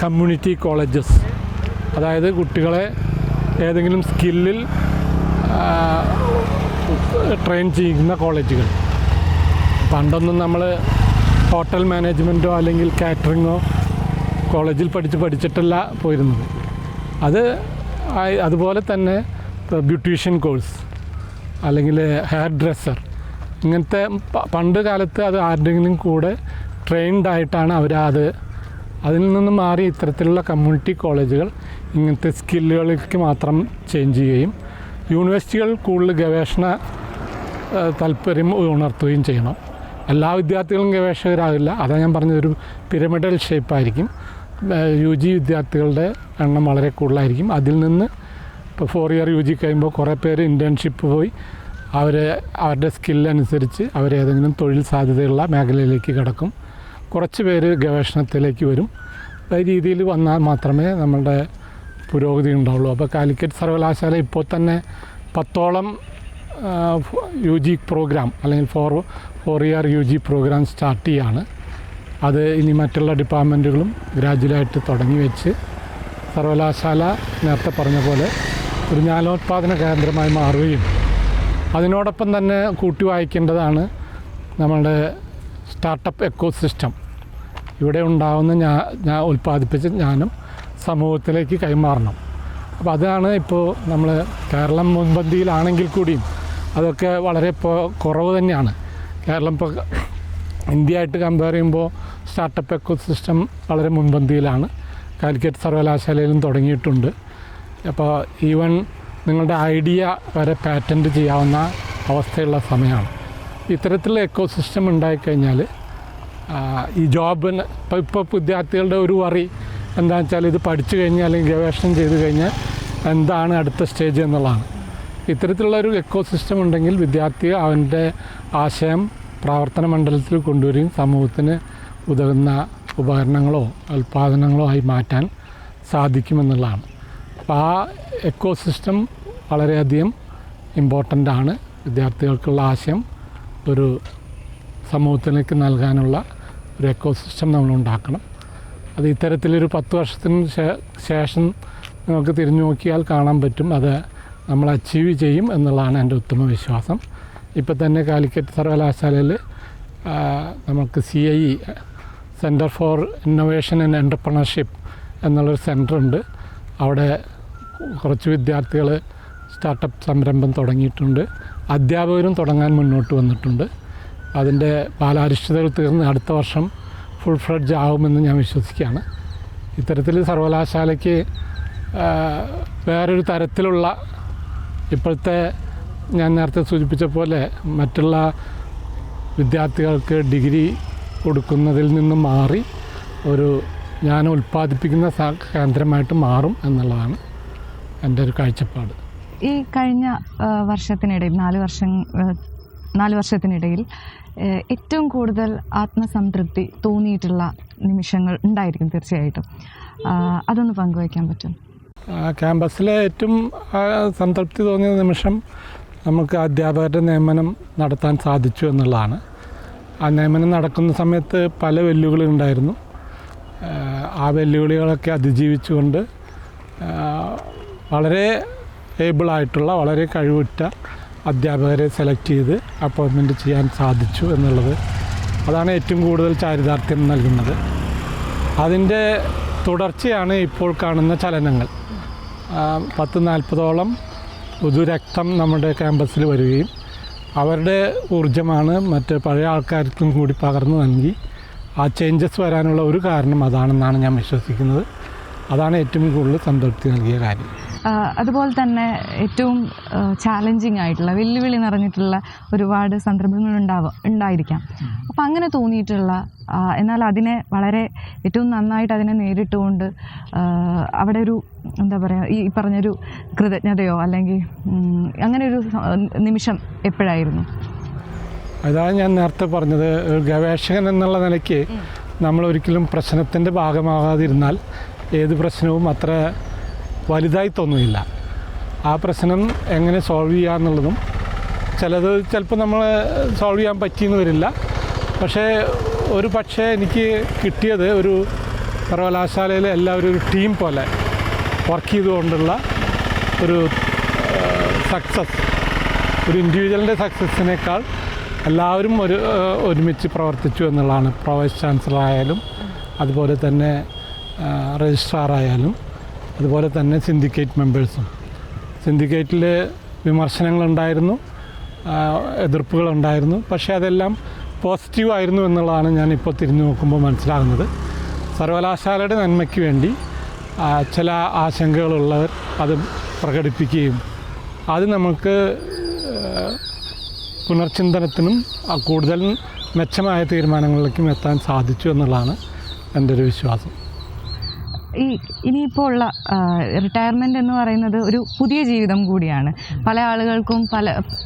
S1: കമ്മ്യൂണിറ്റി കോളേജസ്, അതായത് കുട്ടികളെ ഏതെങ്കിലും സ്കില്ലിൽ ട്രെയിൻ ചെയ്യുന്ന കോളേജുകൾ. പണ്ടൊന്നും നമ്മൾ ഹോട്ടൽ മാനേജ്മെൻറ്റോ അല്ലെങ്കിൽ കാറ്ററിങ്ങോ കോളേജിൽ പഠിച്ചിട്ടല്ല പോയിരുന്നത്. അതുപോലെ തന്നെ ബ്യൂട്ടീഷ്യൻ കോഴ്സ് അല്ലെങ്കിൽ ഹെയർ ഡ്രസ്സർ, ഇങ്ങനത്തെ പണ്ട് കാലത്ത് അത് ആരുടെയെങ്കിലും കൂടെ ട്രെയിൻഡ് ആയിട്ടാണ് അതിൽ നിന്ന് മാറി ഇത്തരത്തിലുള്ള കമ്മ്യൂണിറ്റി കോളേജുകൾ ഇങ്ങനത്തെ സ്കില്ലുകളിലേക്ക് മാത്രം ചേഞ്ച് ചെയ്യുകയും യൂണിവേഴ്സിറ്റികൾ കൂടുതൽ ഗവേഷണ താല്പര്യം ഉണർത്തുകയും ചെയ്യണം. എല്ലാ വിദ്യാർത്ഥികളും ഗവേഷകരാകില്ല. അതാണ് ഞാൻ പറഞ്ഞതൊരു പിരമിഡൽ ഷേപ്പായിരിക്കും. UG വിദ്യാർത്ഥികളുടെ എണ്ണം വളരെ കൂടുതലായിരിക്കും. അതിൽ നിന്ന് ഇപ്പോൾ 4 ഇയർ UG കഴിയുമ്പോൾ കുറേ പേര് ഇൻറ്റേൺഷിപ്പ് പോയി അവരുടെ സ്കില്ലനുസരിച്ച് അവരേതെങ്കിലും തൊഴിൽ സാധ്യതയുള്ള മേഖലയിലേക്ക് കടക്കും. കുറച്ച് പേര് ഗവേഷണത്തിലേക്ക് വരും. ഈ രീതിയിൽ വന്നാൽ മാത്രമേ നമ്മളുടെ പുരോഗതി ഉണ്ടാവുള്ളൂ. അപ്പോൾ കാലിക്കറ്റ് സർവകലാശാല ഇപ്പോൾ തന്നെ 10ഓളം UG പ്രോഗ്രാം അല്ലെങ്കിൽ 4 ഇയർ UG പ്രോഗ്രാം സ്റ്റാർട്ട് ചെയ്യാണ്. അത് ഇനി മറ്റുള്ള ഡിപ്പാർട്ട്മെൻറ്റുകളും ഗ്രാജുവലായിട്ട് തുടങ്ങി വെച്ച് സർവകലാശാല നേരത്തെ പറഞ്ഞ പോലെ ഒരു ജ്ഞാനോത്പാദന കേന്ദ്രമായി മാറുകയും അതിനോടൊപ്പം തന്നെ കൂട്ടി വായിക്കേണ്ടതാണ് നമ്മളുടെ സ്റ്റാർട്ടപ്പ് എക്കോസിസ്റ്റം. ഇവിടെ ഉണ്ടാകുന്ന ഉൽപ്പാദിപ്പിച്ച ജ്ഞാനം സമൂഹത്തിലേക്ക് കൈമാറണം. അപ്പോൾ അതാണ് ഇപ്പോൾ നമ്മൾ കേരളം മുൻപന്തിയിലാണെങ്കിൽ കൂടിയും അതൊക്കെ വളരെ കുറവ് തന്നെയാണ്. കേരളം ഇപ്പോൾ ഇന്ത്യയായിട്ട് കമ്പയർ ചെയ്യുമ്പോൾ സ്റ്റാർട്ടപ്പ് എക്കോസിസ്റ്റം വളരെ മുൻപന്തിയിലാണ്. കാലിക്കറ്റ് സർവകലാശാലയിലും തുടങ്ങിയിട്ടുണ്ട്. അപ്പോൾ ഈവൻ നിങ്ങളുടെ ഐഡിയ വരെ പാറ്റൻറ്റ് ചെയ്യാവുന്ന അവസ്ഥയുള്ള സമയമാണ്. ഇത്തരത്തിലുള്ള എക്കോസിസ്റ്റം ഉണ്ടായിക്കഴിഞ്ഞാൽ ഈ ജോബിന് ഇപ്പോൾ വിദ്യാർത്ഥികളുടെ ഒരു വറി എന്താണെന്ന് വെച്ചാൽ ഇത് പഠിച്ചു കഴിഞ്ഞാൽ അല്ലെങ്കിൽ ഗവേഷണം ചെയ്ത് കഴിഞ്ഞാൽ എന്താണ് അടുത്ത സ്റ്റേജ് എന്നുള്ളതാണ്. ഇത്തരത്തിലുള്ള ഒരു എക്കോസിസ്റ്റം ഉണ്ടെങ്കിൽ വിദ്യാർത്ഥി അവൻ്റെ ആശയം പ്രവർത്തന മണ്ഡലത്തിൽ കൊണ്ടുവരികയും സമൂഹത്തിന് ഉതകുന്ന ഉപകരണങ്ങളോ ഉൽപ്പാദനങ്ങളോ ആയി മാറ്റാൻ സാധിക്കുമെന്നുള്ളതാണ്. അപ്പോൾ ആ എക്കോസിസ്റ്റം വളരെയധികം ഇമ്പോർട്ടൻ്റ് ആണ്. വിദ്യാർത്ഥികൾക്കുള്ള ആശയം ഒരു സമൂഹത്തിലേക്ക് നൽകാനുള്ള ഒരു എക്കോസിസ്റ്റം നമ്മൾ ഉണ്ടാക്കണം. അത് ഇത്തരത്തിലൊരു 10 വർഷത്തിന് ശേഷം നമുക്ക് തിരിഞ്ഞു നോക്കിയാൽ കാണാൻ പറ്റും. അത് നമ്മൾ അച്ചീവ് ചെയ്യും എന്നുള്ളതാണ് എൻ്റെ ഉത്തമ വിശ്വാസം. ഇപ്പോൾ തന്നെ കാലിക്കറ്റ് സർവകലാശാലയിൽ നമുക്ക് CIE centre for innovation and entrepreneurship എന്നുള്ളൊരു സെൻറ്ററുണ്ട്. അവിടെ കുറച്ച് വിദ്യാർത്ഥികൾ സ്റ്റാർട്ടപ്പ് സംരംഭം തുടങ്ങിയിട്ടുണ്ട്. അധ്യാപകരും തുടങ്ങാൻ മുന്നോട്ട് വന്നിട്ടുണ്ട്. അതിൻ്റെ ബാലാരിഷ്ടതകൾ തീർന്ന് അടുത്ത വർഷം ഫുൾ ഫ്ലെഡ്ജ് ആകുമെന്ന് ഞാൻ വിശ്വസിക്കുകയാണ്. ഇത്തരത്തിൽ സർവകലാശാലയ്ക്ക് വേറൊരു തരത്തിലുള്ള ഇപ്പോഴത്തെ ഞാൻ നേരത്തെ സൂചിപ്പിച്ച പോലെ മറ്റുള്ള വിദ്യാർത്ഥികൾക്ക് ഡിഗ്രി കൊടുക്കുന്നതിൽ നിന്നും മാറി ഒരു ജ്ഞാനം ഉൽപ്പാദിപ്പിക്കുന്ന കേന്ദ്രമായിട്ട് മാറും എന്നുള്ളതാണ് എൻ്റെ ഒരു കാഴ്ചപ്പാട്.
S2: ഈ കഴിഞ്ഞ വർഷത്തിനിടയിൽ 4 വർഷത്തിനിടയിൽ ഏറ്റവും കൂടുതൽ ആത്മസംതൃപ്തി തോന്നിയിട്ടുള്ള നിമിഷങ്ങൾ ഉണ്ടായിരിക്കും തീർച്ചയായിട്ടും. അതൊന്ന് പങ്കുവയ്ക്കാൻ പറ്റും?
S1: ക്യാമ്പസിലെ ഏറ്റവും സംതൃപ്തി തോന്നിയ നിമിഷം നമുക്ക് അധ്യാപകരുടെ നിയമനം നടത്താൻ സാധിച്ചു എന്നുള്ളതാണ്. ആ നിയമനം നടക്കുന്ന സമയത്ത് പല വെല്ലുവിളികളുണ്ടായിരുന്നു. ആ വെല്ലുവിളികളൊക്കെ അതിജീവിച്ചുകൊണ്ട് വളരെ ഏബിളായിട്ടുള്ള വളരെ കഴിവുറ്റ അധ്യാപകരെ സെലക്ട് ചെയ്ത് അപ്പോയിൻമെൻറ്റ് ചെയ്യാൻ സാധിച്ചു എന്നുള്ളത് അതാണ് ഏറ്റവും കൂടുതൽ ചാരിതാർത്ഥ്യം നൽകുന്നത്. അതിൻ്റെ തുടർച്ചയാണ് ഇപ്പോൾ കാണുന്ന ചലനങ്ങൾ. 10-40ഓളം പുതുരക്തം നമ്മുടെ ക്യാമ്പസിൽ വരികയും അവരുടെ ഊർജ്ജമാണ് മറ്റ് പഴയ ആൾക്കാർക്കും കൂടി പകർന്നു നൽകി ആ ചേഞ്ചസ് വരാനുള്ള ഒരു കാരണം അതാണെന്നാണ് ഞാൻ വിശ്വസിക്കുന്നത്. അതാണ് ഏറ്റവും കൂടുതൽ സംതൃപ്തി നൽകിയ കാര്യം.
S2: അതുപോലെ തന്നെ ഏറ്റവും ചാലഞ്ചിങ് ആയിട്ടുള്ള വെല്ലുവിളി നിറഞ്ഞിട്ടുള്ള ഒരുപാട് സന്ദർഭങ്ങൾ ഉണ്ടായിരിക്കാം. അപ്പം അങ്ങനെ തോന്നിയിട്ടുള്ള എന്നാൽ അതിനെ വളരെ ഏറ്റവും നന്നായിട്ട് അതിനെ നേരിട്ടുകൊണ്ട് അവിടെ ഒരു എന്താ പറയുക ഈ പറഞ്ഞൊരു കൃതജ്ഞതയോ അല്ലെങ്കിൽ അങ്ങനെ ഒരു നിമിഷം എപ്പോഴായിരുന്നു?
S1: അതാണ് ഞാൻ നേരത്തെ പറഞ്ഞത്. ഒരു ഗവേഷകൻ എന്നുള്ള നിലയ്ക്ക് നമ്മളൊരിക്കലും പ്രശ്നത്തിൻ്റെ ഭാഗമാകാതിരുന്നാൽ ഏത് പ്രശ്നവും അത്ര വലുതായി തോന്നുന്നില്ല. ആ പ്രശ്നം എങ്ങനെ സോൾവ് ചെയ്യുക എന്നുള്ളതും ചിലപ്പോൾ നമ്മൾ സോൾവ് ചെയ്യാൻ പറ്റിയെന്ന് വരില്ല. പക്ഷേ എനിക്ക് കിട്ടിയത് ഒരു സർവകലാശാലയിലെ എല്ലാവരും ഒരു ടീം പോലെ വർക്ക് ചെയ്തുകൊണ്ടുള്ള ഒരു സക്സസ്, ഒരു ഇൻഡിവിജ്വലിൻ്റെ സക്സസ്സിനേക്കാൾ എല്ലാവരും ഒരുമിച്ച് പ്രവർത്തിച്ചു എന്നുള്ളതാണ്. വൈസ് ചാൻസലർ ആയാലും അതുപോലെ തന്നെ രജിസ്ട്രാർ ആയാലും അതുപോലെ തന്നെ സിൻഡിക്കേറ്റ് മെമ്പേഴ്സും. സിൻഡിക്കേറ്റിൽ വിമർശനങ്ങളുണ്ടായിരുന്നു, എതിർപ്പുകളുണ്ടായിരുന്നു. പക്ഷേ അതെല്ലാം പോസിറ്റീവായിരുന്നു എന്നുള്ളതാണ് ഞാനിപ്പോൾ തിരിഞ്ഞു നോക്കുമ്പോൾ മനസ്സിലാകുന്നത്. സർവകലാശാലയുടെ നന്മയ്ക്ക് വേണ്ടി ചില ആശങ്കകളുള്ളവർ അത് പ്രകടിപ്പിക്കുകയും അത് നമുക്ക് പുനർചിന്തനത്തിനും കൂടുതൽ മെച്ചമായ തീരുമാനങ്ങളിലേക്കും എത്താൻ സാധിച്ചു എന്നുള്ളതാണ് എൻ്റെ ഒരു വിശ്വാസം.
S2: ഇനിയിപ്പോൾ ഉള്ള റിട്ടയർമെൻ്റ് എന്ന് പറയുന്നത് ഒരു പുതിയ ജീവിതം കൂടിയാണ്. പല ആളുകൾക്കും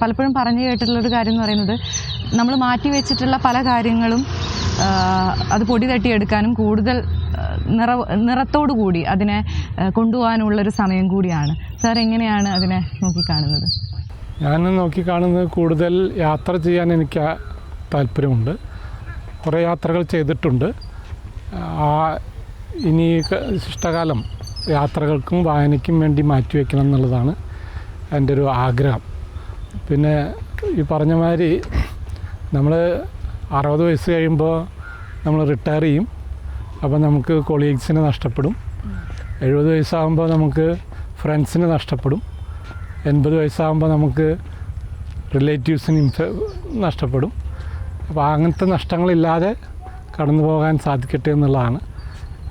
S2: പലപ്പോഴും പറഞ്ഞു കേട്ടിട്ടുള്ളൊരു കാര്യം എന്ന് പറയുന്നത് നമ്മൾ മാറ്റി വെച്ചിട്ടുള്ള പല കാര്യങ്ങളും അത് പൊടി തട്ടിയെടുക്കാനും കൂടുതൽ നിറത്തോടു കൂടി അതിനെ കൊണ്ടുപോകാനുള്ളൊരു സമയം കൂടിയാണ്. സാർ എങ്ങനെയാണ് അതിനെ നോക്കിക്കാണുന്നത്?
S1: ഞാൻ നോക്കിക്കാണുന്നത് കൂടുതൽ യാത്ര ചെയ്യാൻ എനിക്ക് താല്പര്യമുണ്ട്. കുറേ യാത്രകൾ ചെയ്തിട്ടുണ്ട്. ഇനി ശിഷ്ടകാലം യാത്രകൾക്കും വായനയ്ക്കും വേണ്ടി മാറ്റിവെക്കണം എന്നുള്ളതാണ് എൻ്റെ ഒരു ആഗ്രഹം. പിന്നെ ഈ പറഞ്ഞ മാതിരി നമ്മൾ 60 വയസ്സ് കഴിയുമ്പോൾ നമ്മൾ റിട്ടയർ ചെയ്യും. അപ്പോൾ നമുക്ക് കൊളീഗ്സിനെ നഷ്ടപ്പെടും. 70 വയസ്സാകുമ്പോൾ നമുക്ക് ഫ്രണ്ട്സിനെ നഷ്ടപ്പെടും. 80 വയസ്സാകുമ്പോൾ നമുക്ക് റിലേറ്റീവ്സിന് നഷ്ടപ്പെടും. അപ്പോൾ അങ്ങനത്തെ നഷ്ടങ്ങളില്ലാതെ കടന്നു പോകാൻ സാധിക്കട്ടെ എന്നുള്ളതാണ്.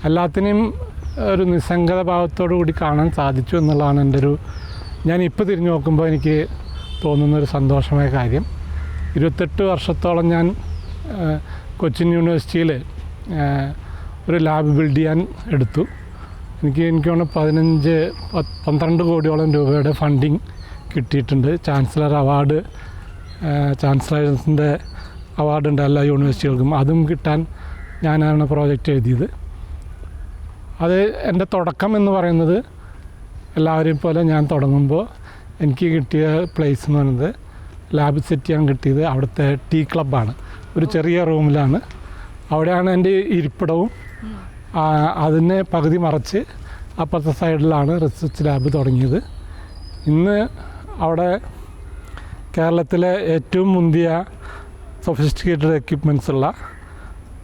S1: എല്ലാത്തിനെയും ഒരു നിസ്സംഗത ഭാവത്തോടു കൂടി കാണാൻ സാധിച്ചു എന്നുള്ളതാണ് എൻ്റെ ഒരു, ഞാനിപ്പോൾ തിരിഞ്ഞു നോക്കുമ്പോൾ എനിക്ക് തോന്നുന്നൊരു സന്തോഷമായ കാര്യം. 28 വർഷത്തോളം ഞാൻ കൊച്ചിൻ യൂണിവേഴ്സിറ്റിയിൽ ഒരു ലാബ് ബിൽഡ് ചെയ്യാൻ എടുത്തു. എനിക്ക് തോന്നുന്നു 12 കോടിയോളം രൂപയുടെ ഫണ്ടിങ് കിട്ടിയിട്ടുണ്ട്. ചാൻസലർ അവാർഡ്, ചാൻസലേഴ്സിൻ്റെ അവാർഡുണ്ട് എല്ലാ യൂണിവേഴ്സിറ്റികൾക്കും. അതും കിട്ടാൻ ഞാനാണ് പ്രോജക്റ്റ് എഴുതിയത്. അത് എൻ്റെ തുടക്കം എന്ന് പറയുന്നത് എല്ലാവരെയും പോലെ ഞാൻ തുടങ്ങുമ്പോൾ എനിക്ക് കിട്ടിയ പ്ലേസ് എന്ന് പറയുന്നത് ലാബ് സെറ്റ് ചെയ്യാൻ കിട്ടിയത് അവിടുത്തെ ടീ ക്ലബ്ബാണ്. ഒരു ചെറിയ റൂമിലാണ്. അവിടെയാണ് എൻ്റെ ഇരിപ്പിടവും. അതിനെ പകുതി മറച്ച് അപ്പുറത്തെ സൈഡിലാണ് റിസർച്ച് ലാബ് തുടങ്ങിയത്. ഇന്ന് അവിടെ കേരളത്തിലെ ഏറ്റവും മുന്തിയ സൊഫിസ്റ്റിക്കേറ്റഡ് എക്യുപ്മെൻറ്റ്സ് ഉള്ള,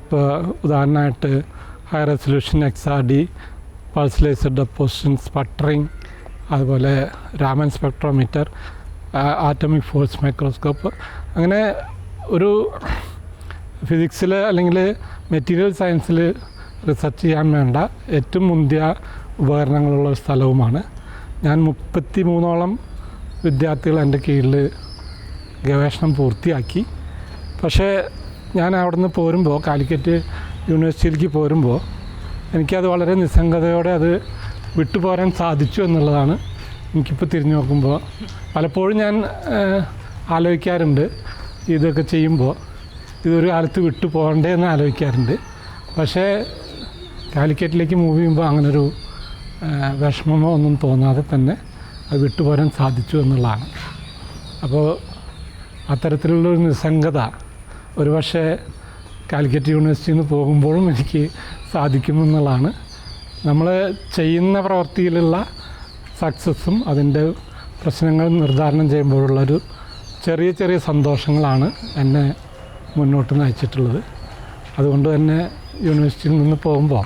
S1: ഇപ്പോൾ ഉദാഹരണമായിട്ട് high resolution XRD, pulse deposition, sputtering, അതുപോലെ Raman spectrometer, atomic force microscope, അങ്ങനെ ഒരു ഫിസിക്സിൽ അല്ലെങ്കിൽ മെറ്റീരിയൽ സയൻസിൽ റിസർച്ച് ചെയ്യാൻ വേണ്ട ഏറ്റവും മുന്തിയ ഉപകരണങ്ങളുള്ള ഒരു സ്ഥലവുമാണ്. ഞാൻ 33ഓളം വിദ്യാർത്ഥികൾ എൻ്റെ കീഴിൽ ഗവേഷണം പൂർത്തിയാക്കി. പക്ഷേ ഞാൻ അവിടെ നിന്ന് പോരുമ്പോൾ, കാലിക്കറ്റ് യൂണിവേഴ്സിറ്റിയിലേക്ക് പോരുമ്പോൾ എനിക്കത് വളരെ നിസ്സംഗതയോടെ അത് വിട്ടുപോരാൻ സാധിച്ചു എന്നുള്ളതാണ് എനിക്കിപ്പോൾ തിരിഞ്ഞു നോക്കുമ്പോൾ. പലപ്പോഴും ഞാൻ ആലോചിക്കാറുണ്ട്, ഇതൊക്കെ ചെയ്യുമ്പോൾ ഇതൊരു കാലത്ത് വിട്ടു പോകണ്ടേ എന്ന് ആലോചിക്കാറുണ്ട്. പക്ഷേ കാലിക്കറ്റിലേക്ക് മൂവ് ചെയ്യുമ്പോൾ അങ്ങനൊരു വിഷമമോ ഒന്നും തോന്നാതെ തന്നെ അത് വിട്ടുപോരാൻ സാധിച്ചു എന്നുള്ളതാണ്. അപ്പോൾ അത്തരത്തിലുള്ളൊരു നിസ്സംഗത ഒരുപക്ഷെ കാലിക്കറ്റ് യൂണിവേഴ്സിറ്റിയിൽ നിന്ന് പോകുമ്പോഴും എനിക്ക് സാധിക്കുമെന്നുള്ളതാണ്. നമ്മൾ ചെയ്യുന്ന പ്രവൃത്തിയിലുള്ള സക്സസ്സും അതിൻ്റെ പ്രശ്നങ്ങൾ നിർദ്ധാരണം ചെയ്യുമ്പോഴുള്ളൊരു ചെറിയ ചെറിയ സന്തോഷങ്ങളാണ് എന്നെ മുന്നോട്ട് നയിച്ചിട്ടുള്ളത്. അതുകൊണ്ട് തന്നെ യൂണിവേഴ്സിറ്റിയിൽ നിന്ന് പോകുമ്പോൾ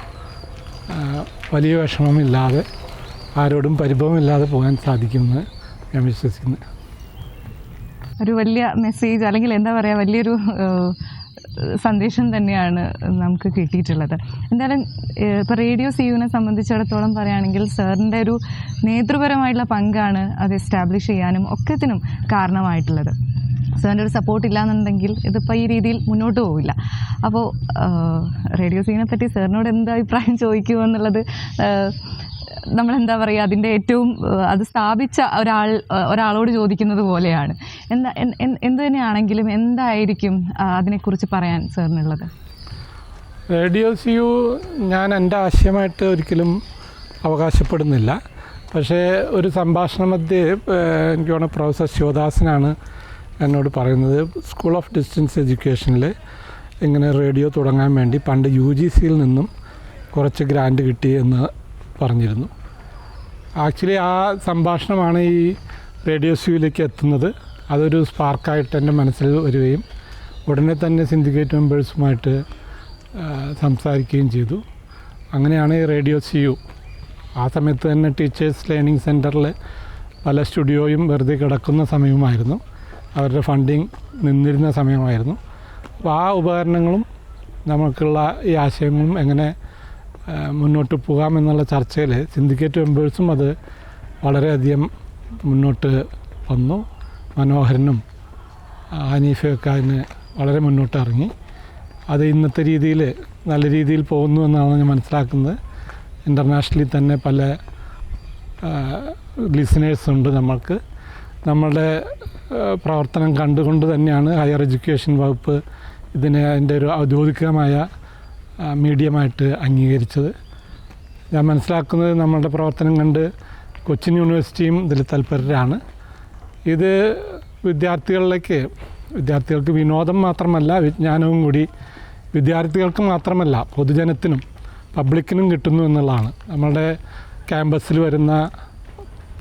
S1: വലിയ വിഷമമില്ലാതെ, ആരോടും പരിഭവമില്ലാതെ പോകാൻ സാധിക്കുമെന്ന് ഞാൻ വിശ്വസിക്കുന്നു.
S2: ഒരു വലിയ മെസ്സേജ്, അല്ലെങ്കിൽ എന്താ പറയുക, വലിയൊരു സന്ദേശം തന്നെയാണ് നമുക്ക് കിട്ടിയിട്ടുള്ളത്. എന്തായാലും ഇപ്പോൾ റേഡിയോ CUവിനെ സംബന്ധിച്ചിടത്തോളം പറയുകയാണെങ്കിൽ സാറിൻ്റെ ഒരു നേതൃപരമായിട്ടുള്ള പങ്കാണ് അത് എസ്റ്റാബ്ലിഷ് ചെയ്യാനും ഒക്കത്തിനും കാരണമായിട്ടുള്ളത്. സാറിൻ്റെ ഒരു സപ്പോർട്ട് ഇല്ലയെന്നുണ്ടെങ്കിൽ ഇതിപ്പോൾ ഈ രീതിയിൽ മുന്നോട്ട് പോവില്ല. അപ്പോൾ റേഡിയോ CUവിനെ പറ്റി സാറിനോട് എന്ത് അഭിപ്രായം ചോദിക്കുമെന്നുള്ളത് നമ്മളെന്താ പറയുക, അതിൻ്റെ ഏറ്റവും അത് സ്ഥാപിച്ച ഒരാളോട് ചോദിക്കുന്നത് പോലെയാണ്. എന്ത് തന്നെയാണെങ്കിലും എന്തായിരിക്കും അതിനെക്കുറിച്ച് പറയാൻ സാറിനുള്ളത്?
S1: റേഡിയോ CU ഞാൻ എൻ്റെ ആശയമായിട്ട് ഒരിക്കലും അവകാശപ്പെടുന്നില്ല. പക്ഷേ ഒരു സംഭാഷണ മധ്യേ എനിക്ക് തോന്നുന്നു പ്രൊഫസർ ശിവദാസനാണ് എന്നോട് പറയുന്നത്, സ്കൂൾ ഓഫ് ഡിസ്റ്റൻസ് എഡ്യൂക്കേഷനിൽ ഇങ്ങനെ റേഡിയോ തുടങ്ങാൻ വേണ്ടി പണ്ട് UGCയിൽ നിന്നും കുറച്ച് ഗ്രാൻറ്റ് കിട്ടി എന്ന് പറഞ്ഞിരുന്നു. ആക്ച്വലി ആ സംഭാഷണമാണ് ഈ റേഡിയോ CUവിലേക്ക് എത്തുന്നത്. അതൊരു സ്പാർക്കായിട്ട് എൻ്റെ മനസ്സിൽ വരികയും ഉടനെ തന്നെ സിൻഡിക്കേറ്റ് മെമ്പേഴ്സുമായിട്ട് സംസാരിക്കുകയും ചെയ്തു. അങ്ങനെയാണ് ഈ റേഡിയോ CU. ആ സമയത്ത് തന്നെ ടീച്ചേഴ്സ് ലേണിംഗ് സെൻറ്ററിൽ പല സ്റ്റുഡിയോയും വെറുതെ കിടക്കുന്ന സമയമായിരുന്നു. അവരുടെ ഫണ്ടിങ് നിന്നിരുന്ന സമയമായിരുന്നു. അപ്പോൾ ആ ഉപകരണങ്ങളും നമുക്കുള്ള ഈ ആശയങ്ങളും എങ്ങനെ മുന്നോട്ട് പോകാമെന്നുള്ള ചർച്ചയിൽ സിൻഡിക്കേറ്റ് മെമ്പേഴ്സും അത് വളരെയധികം മുന്നോട്ട് വന്നു. മനോഹരനും ഹനീഫയൊക്കെ അതിന് വളരെ മുന്നോട്ട് ഇറങ്ങി. അത് ഇന്നത്തെ രീതിയിൽ നല്ല രീതിയിൽ പോകുന്നു എന്നാണ് ഞാൻ മനസ്സിലാക്കുന്നത്. ഇൻ്റർനാഷണലി തന്നെ പല ലിസണേഴ്സ് ഉണ്ട് നമ്മൾക്ക്. നമ്മളുടെ പ്രവർത്തനം കണ്ടുകൊണ്ട് തന്നെയാണ് ഹയർ എഡ്യൂക്കേഷൻ വകുപ്പ് ഇതിനെ അതിൻ്റെ ഒരു ഔദ്യോഗികമായ മീഡിയമായിട്ട് അംഗീകരിച്ചത്. ഞാൻ മനസ്സിലാക്കുന്നത് നമ്മളുടെ പ്രവർത്തനം കണ്ട് കൊച്ചിൻ യൂണിവേഴ്സിറ്റിയും ഇതിൽ തൽപരരാണ്. ഇത് വിദ്യാർത്ഥികൾക്ക് വിനോദം മാത്രമല്ല, വിജ്ഞാനവും കൂടി വിദ്യാർത്ഥികൾക്ക് മാത്രമല്ല പൊതുജനത്തിനും പബ്ലിക്കിനും കിട്ടുന്നു എന്നുള്ളതാണ്. നമ്മളുടെ ക്യാമ്പസിൽ വരുന്ന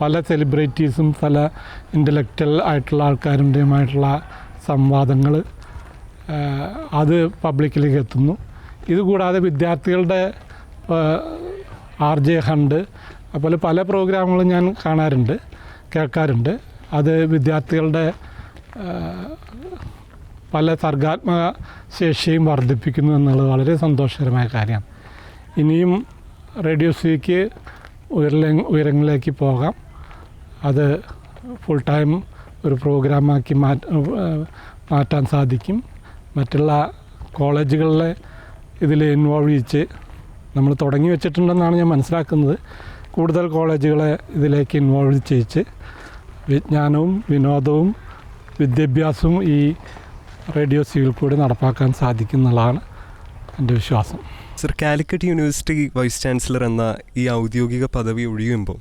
S1: പല സെലിബ്രിറ്റീസും പല ഇൻ്റലക്ച്വൽ ആയിട്ടുള്ള ആൾക്കാരുടെയുമായിട്ടുള്ള സംവാദങ്ങൾ അത് പബ്ലിക്കിലേക്ക് എത്തുന്നു. ഇതുകൂടാതെ വിദ്യാർത്ഥികളുടെ RJ ഹണ്ട് അതുപോലെ പല പ്രോഗ്രാമുകളും ഞാൻ കാണാറുണ്ട്, കേൾക്കാറുണ്ട്. അത് വിദ്യാർത്ഥികളുടെ പല സർഗാത്മക ശേഷിയും വർദ്ധിപ്പിക്കുന്നു എന്നുള്ളത് വളരെ സന്തോഷകരമായ കാര്യമാണ്. ഇനിയും റേഡിയോ സിക്ക് ഉയരങ്ങളിലേക്ക് പോകാം. അത് ഫുൾ ടൈം ഒരു പ്രോഗ്രാമാക്കി മാറ്റാൻ സാധിക്കും. മറ്റുള്ള കോളേജുകളിലെ ഇതിൽ ഇൻവോൾവ് ചെയ്യിച്ച് നമ്മൾ തുടങ്ങി വെച്ചിട്ടുണ്ടെന്നാണ് ഞാൻ മനസ്സിലാക്കുന്നത്. കൂടുതൽ കോളേജുകളെ ഇതിലേക്ക് ഇൻവോൾവ് ചെയ്യിച്ച് വിജ്ഞാനവും വിനോദവും വിദ്യാഭ്യാസവും ഈ റേഡിയോ സിയിൽ കൂടി നടപ്പാക്കാൻ സാധിക്കുന്നുള്ളതാണ് എൻ്റെ വിശ്വാസം.
S3: Sir, Calicut university vice chancellor എന്ന ഈ ഔദ്യോഗിക പദവി ഒഴിയുമ്പോൾ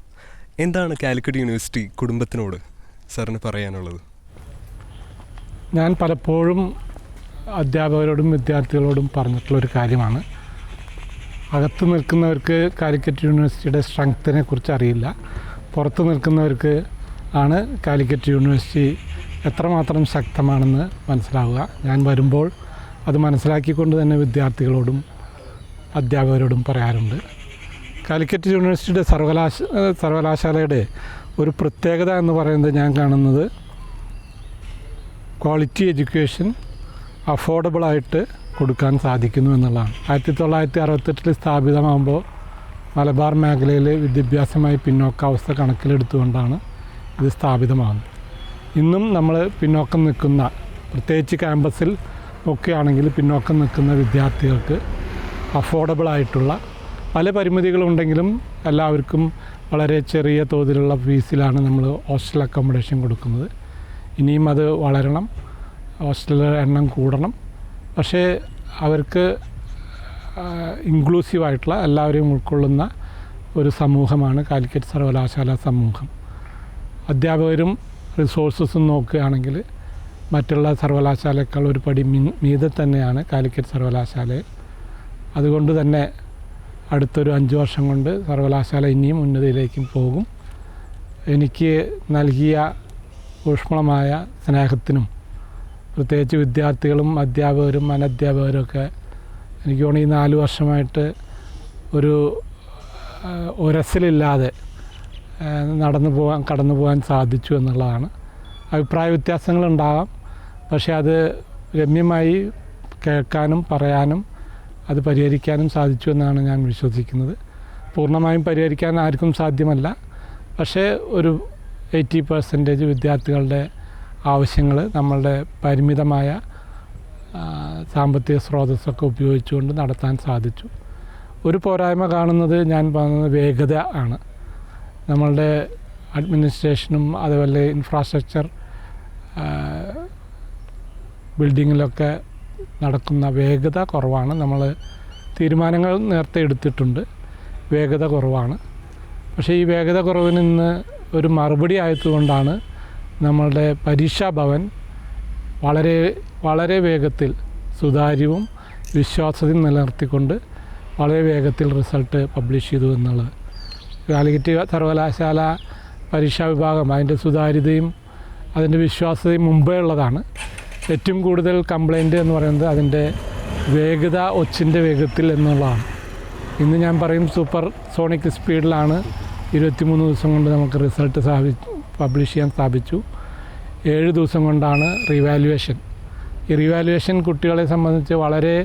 S3: എന്താണ് കാലിക്കറ്റ് യൂണിവേഴ്സിറ്റി കുടുംബത്തിനോട് സാറിന് പറയാനുള്ളത്?
S1: ഞാൻ പലപ്പോഴും അധ്യാപകരോടും വിദ്യാർത്ഥികളോടും പറഞ്ഞിട്ടുള്ളൊരു കാര്യമാണ്, അകത്ത് നിൽക്കുന്നവർക്ക് കാലിക്കറ്റ് യൂണിവേഴ്സിറ്റിയുടെ സ്ട്രെങ്ത്തിനെ കുറിച്ച് അറിയില്ല. പുറത്ത് നിൽക്കുന്നവർക്ക് ആണ് കാലിക്കറ്റ് യൂണിവേഴ്സിറ്റി എത്രമാത്രം ശക്തമാണെന്ന് മനസ്സിലാവുക. ഞാൻ വരുമ്പോൾ അത് മനസ്സിലാക്കിക്കൊണ്ട് തന്നെ വിദ്യാർത്ഥികളോടും അധ്യാപകരോടും പറയാറുണ്ട്. കാലിക്കറ്റ് യൂണിവേഴ്സിറ്റിയുടെ സർവകലാശാലയുടെ ഒരു പ്രത്യേകത എന്ന് പറയുന്നത് ഞാൻ കാണുന്നത് ക്വാളിറ്റി എഡ്യൂക്കേഷൻ അഫോർഡബിളായിട്ട് കൊടുക്കാൻ സാധിക്കുന്നു എന്നുള്ളതാണ്. 1968 സ്ഥാപിതമാകുമ്പോൾ മലബാർ മേഖലയിൽ വിദ്യാഭ്യാസമായി പിന്നോക്കാവസ്ഥ കണക്കിലെടുത്തുകൊണ്ടാണ് ഇത് സ്ഥാപിതമാകുന്നത്. ഇന്നും നമ്മൾ പിന്നോക്കം നിൽക്കുന്ന, പ്രത്യേകിച്ച് ക്യാമ്പസിൽ ഒക്കെ ആണെങ്കിൽ പിന്നോക്കം നിൽക്കുന്ന വിദ്യാർത്ഥികൾക്ക് അഫോർഡബിളായിട്ടുള്ള പല പരിമിതികളുണ്ടെങ്കിലും എല്ലാവർക്കും വളരെ ചെറിയ തോതിലുള്ള ഫീസിലാണ് നമ്മൾ ഹോസ്റ്റൽ അക്കോമഡേഷൻ കൊടുക്കുന്നത്. ഇനിയും അത് വളരണം, ഹോസ്റ്റലിലെ എണ്ണം കൂടണം. പക്ഷേ അവർക്ക് ഇൻക്ലൂസീവായിട്ടുള്ള എല്ലാവരെയും ഉൾക്കൊള്ളുന്ന ഒരു സമൂഹമാണ് കാലിക്കറ്റ് സർവകലാശാല സമൂഹം. അധ്യാപകരും റിസോഴ്സസും നോക്കുകയാണെങ്കിൽ മറ്റുള്ള സർവകലാശാലയേക്കാൾ ഒരു പടി മീതെ തന്നെയാണ് കാലിക്കറ്റ് സർവകലാശാലയിൽ. അതുകൊണ്ട് തന്നെ അടുത്തൊരു 5 വർഷം കൊണ്ട് സർവകലാശാല ഇനിയും ഉന്നതിയിലേക്കും പോകും. എനിക്ക് നൽകിയ ഊഷ്മളമായ സ്നേഹത്തിനും പ്രത്യേകിച്ച് വിദ്യാർത്ഥികളും അധ്യാപകരും അനധ്യാപകരുമൊക്കെ എനിക്ക് തോന്നുന്നു ഈ 4 വർഷമായിട്ട് ഒരു ഉരസലില്ലാതെ കടന്നു പോകാൻ സാധിച്ചു എന്നുള്ളതാണ്. അഭിപ്രായ വ്യത്യാസങ്ങളുണ്ടാകാം, പക്ഷേ അത് രമ്യമായി കേൾക്കാനും പറയാനും അത് പരിഹരിക്കാനും സാധിച്ചു എന്നാണ് ഞാൻ വിശ്വസിക്കുന്നത്. പൂർണ്ണമായും പരിഹരിക്കാൻ ആർക്കും സാധ്യമല്ല, പക്ഷേ ഒരു 80% വിദ്യാർത്ഥികളുടെ ആവശ്യങ്ങൾ നമ്മളുടെ പരിമിതമായ സാമ്പത്തിക സ്രോതസ്സൊക്കെ ഉപയോഗിച്ചുകൊണ്ട് നടത്താൻ സാധിച്ചു. ഒരു പോരായ്മ കാണുന്നത് ഞാൻ പറയുന്നത് വേഗത ആണ്. നമ്മളുടെ അഡ്മിനിസ്ട്രേഷനും അതുപോലെ ഇൻഫ്രാസ്ട്രക്ചർ ബിൽഡിങ്ങിലൊക്കെ നടക്കുന്ന വേഗത കുറവാണ്. നമ്മൾ തീരുമാനങ്ങൾ നേരത്തെ എടുത്തിട്ടുണ്ട്, വേഗത കുറവാണ്. പക്ഷേ ഈ വേഗത കുറവിന് ഇന്ന് ഒരു മറുപടി ആയതുകൊണ്ടാണ് നമ്മളുടെ പരീക്ഷാ ഭവൻ വളരെ വളരെ വേഗത്തിൽ സുതാര്യവും വിശ്വാസ്യതയും നിലനിർത്തിക്കൊണ്ട് വളരെ വേഗത്തിൽ റിസൾട്ട് പബ്ലിഷ് ചെയ്തു എന്നുള്ളത്. കാലിക്കറ്റ് സർവകലാശാല പരീക്ഷാ വിഭാഗം അതിൻ്റെ സുതാര്യതയും അതിൻ്റെ വിശ്വാസ്യതയും മുമ്പേ ഉള്ളതാണ്. ഏറ്റവും കൂടുതൽ കംപ്ലൈൻറ്റ് എന്ന് പറയുന്നത് അതിൻ്റെ വേഗത, ഒച്ചിൻ്റെ വേഗത്തിൽ എന്നുള്ളതാണ്. ഇന്ന് ഞാൻ പറയും സൂപ്പർ സോണിക് സ്പീഡിലാണ് 23 ദിവസം കൊണ്ട് നമുക്ക് റിസൾട്ട് പബ്ലിഷ് ചെയ്യാൻ സാധിച്ചു. 7 ദിവസം കൊണ്ടാണ് റിവാലുവേഷൻ. ഈ റിവാലുവേഷൻ കുട്ടികളെ സംബന്ധിച്ച് വളരെ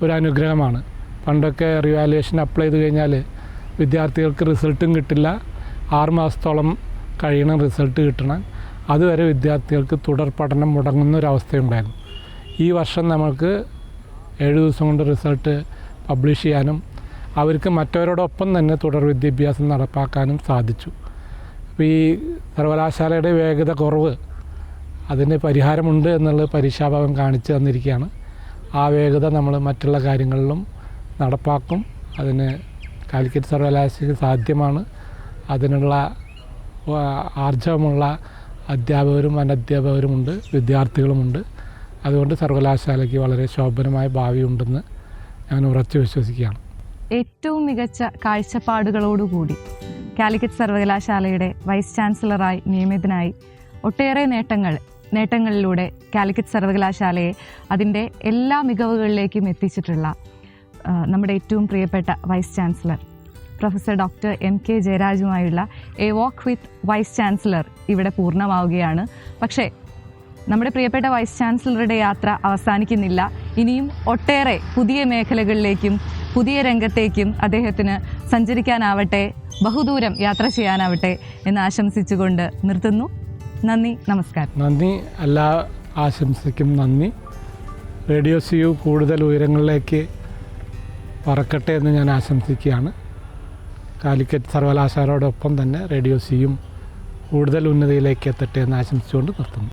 S1: ഒരു അനുഗ്രഹമാണ്. പണ്ടൊക്കെ റിവാലുവേഷൻ അപ്ലൈ ചെയ്ത് കഴിഞ്ഞാൽ വിദ്യാർത്ഥികൾക്ക് റിസൾട്ടും കിട്ടില്ല, 6 മാസത്തോളം കഴിയണം റിസൾട്ട് കിട്ടണം. അതുവരെ വിദ്യാർത്ഥികൾക്ക് തുടർ പഠനം മുടങ്ങുന്നൊരവസ്ഥയുണ്ടായിരുന്നു. ഈ വർഷം നമുക്ക് 7 ദിവസം കൊണ്ട് റിസൾട്ട് പബ്ലിഷ് ചെയ്യാനും അവർക്ക് മറ്റവരോടൊപ്പം തന്നെ തുടർ വിദ്യാഭ്യാസം നടപ്പാക്കാനും സാധിച്ചു. അപ്പോൾ ഈ സർവകലാശാലയുടെ വേഗത കുറവ് അതിന് പരിഹാരമുണ്ട് എന്നുള്ളത് പരീക്ഷാഭാഗം കാണിച്ചു തന്നിരിക്കുകയാണ്. ആ വേഗത നമ്മൾ മറ്റുള്ള കാര്യങ്ങളിലും നടപ്പാക്കും. അതിന് കാലിക്കറ്റ് സർവകലാശാലയ്ക്ക് സാധ്യമാണ്. അതിനുള്ള ആർജവമുള്ള അധ്യാപകരും അനധ്യാപകരുമുണ്ട്, വിദ്യാർത്ഥികളുമുണ്ട്. അതുകൊണ്ട് സർവകലാശാലയ്ക്ക് വളരെ ശോഭനമായ ഭാവിയുണ്ടെന്ന് ഞാൻ ഉറച്ചു വിശ്വസിക്കുകയാണ്.
S2: ഏറ്റവും മികച്ച കാഴ്ചപ്പാടുകളോടുകൂടി കാലിക്കറ്റ് സർവകലാശാലയുടെ വൈസ് ചാൻസലറായി നിയമിതനായി ഒട്ടേറെ നേട്ടങ്ങളിലൂടെ കാലിക്കറ്റ് സർവകലാശാലയെ അതിൻ്റെ എല്ലാ മികവുകളിലേക്കും എത്തിച്ചിട്ടുള്ള നമ്മുടെ ഏറ്റവും പ്രിയപ്പെട്ട vice chancellor professor doctor MK ജയരാജുമായുള്ള a walk with vice chancellor ഇവിടെ പൂർണ്ണമാവുകയാണ്. പക്ഷേ നമ്മുടെ പ്രിയപ്പെട്ട വൈസ് ചാൻസലറുടെ യാത്ര അവസാനിക്കുന്നില്ല. ഇനിയും ഒട്ടേറെ പുതിയ മേഖലകളിലേക്കും പുതിയ രംഗത്തേക്കും അദ്ദേഹത്തിന് സഞ്ചരിക്കാനാവട്ടെ, ബഹുദൂരം യാത്ര ചെയ്യാനാവട്ടെ എന്ന് ആശംസിച്ചുകൊണ്ട് നിർത്തുന്നു. നന്ദി, നമസ്കാരം.
S1: നന്ദി, എല്ലാ ആശംസയ്ക്കും നന്ദി. റേഡിയോ CU കൂടുതൽ ഉയരങ്ങളിലേക്ക് പറക്കട്ടെ എന്ന് ഞാൻ ആശംസിക്കുകയാണ്. കാലിക്കറ്റ് സർവകലാശാലയോടൊപ്പം തന്നെ റേഡിയോ CU കൂടുതൽ ഉന്നതിയിലേക്ക് എത്തട്ടെ എന്ന് ആശംസിച്ചുകൊണ്ട് നിർത്തുന്നു.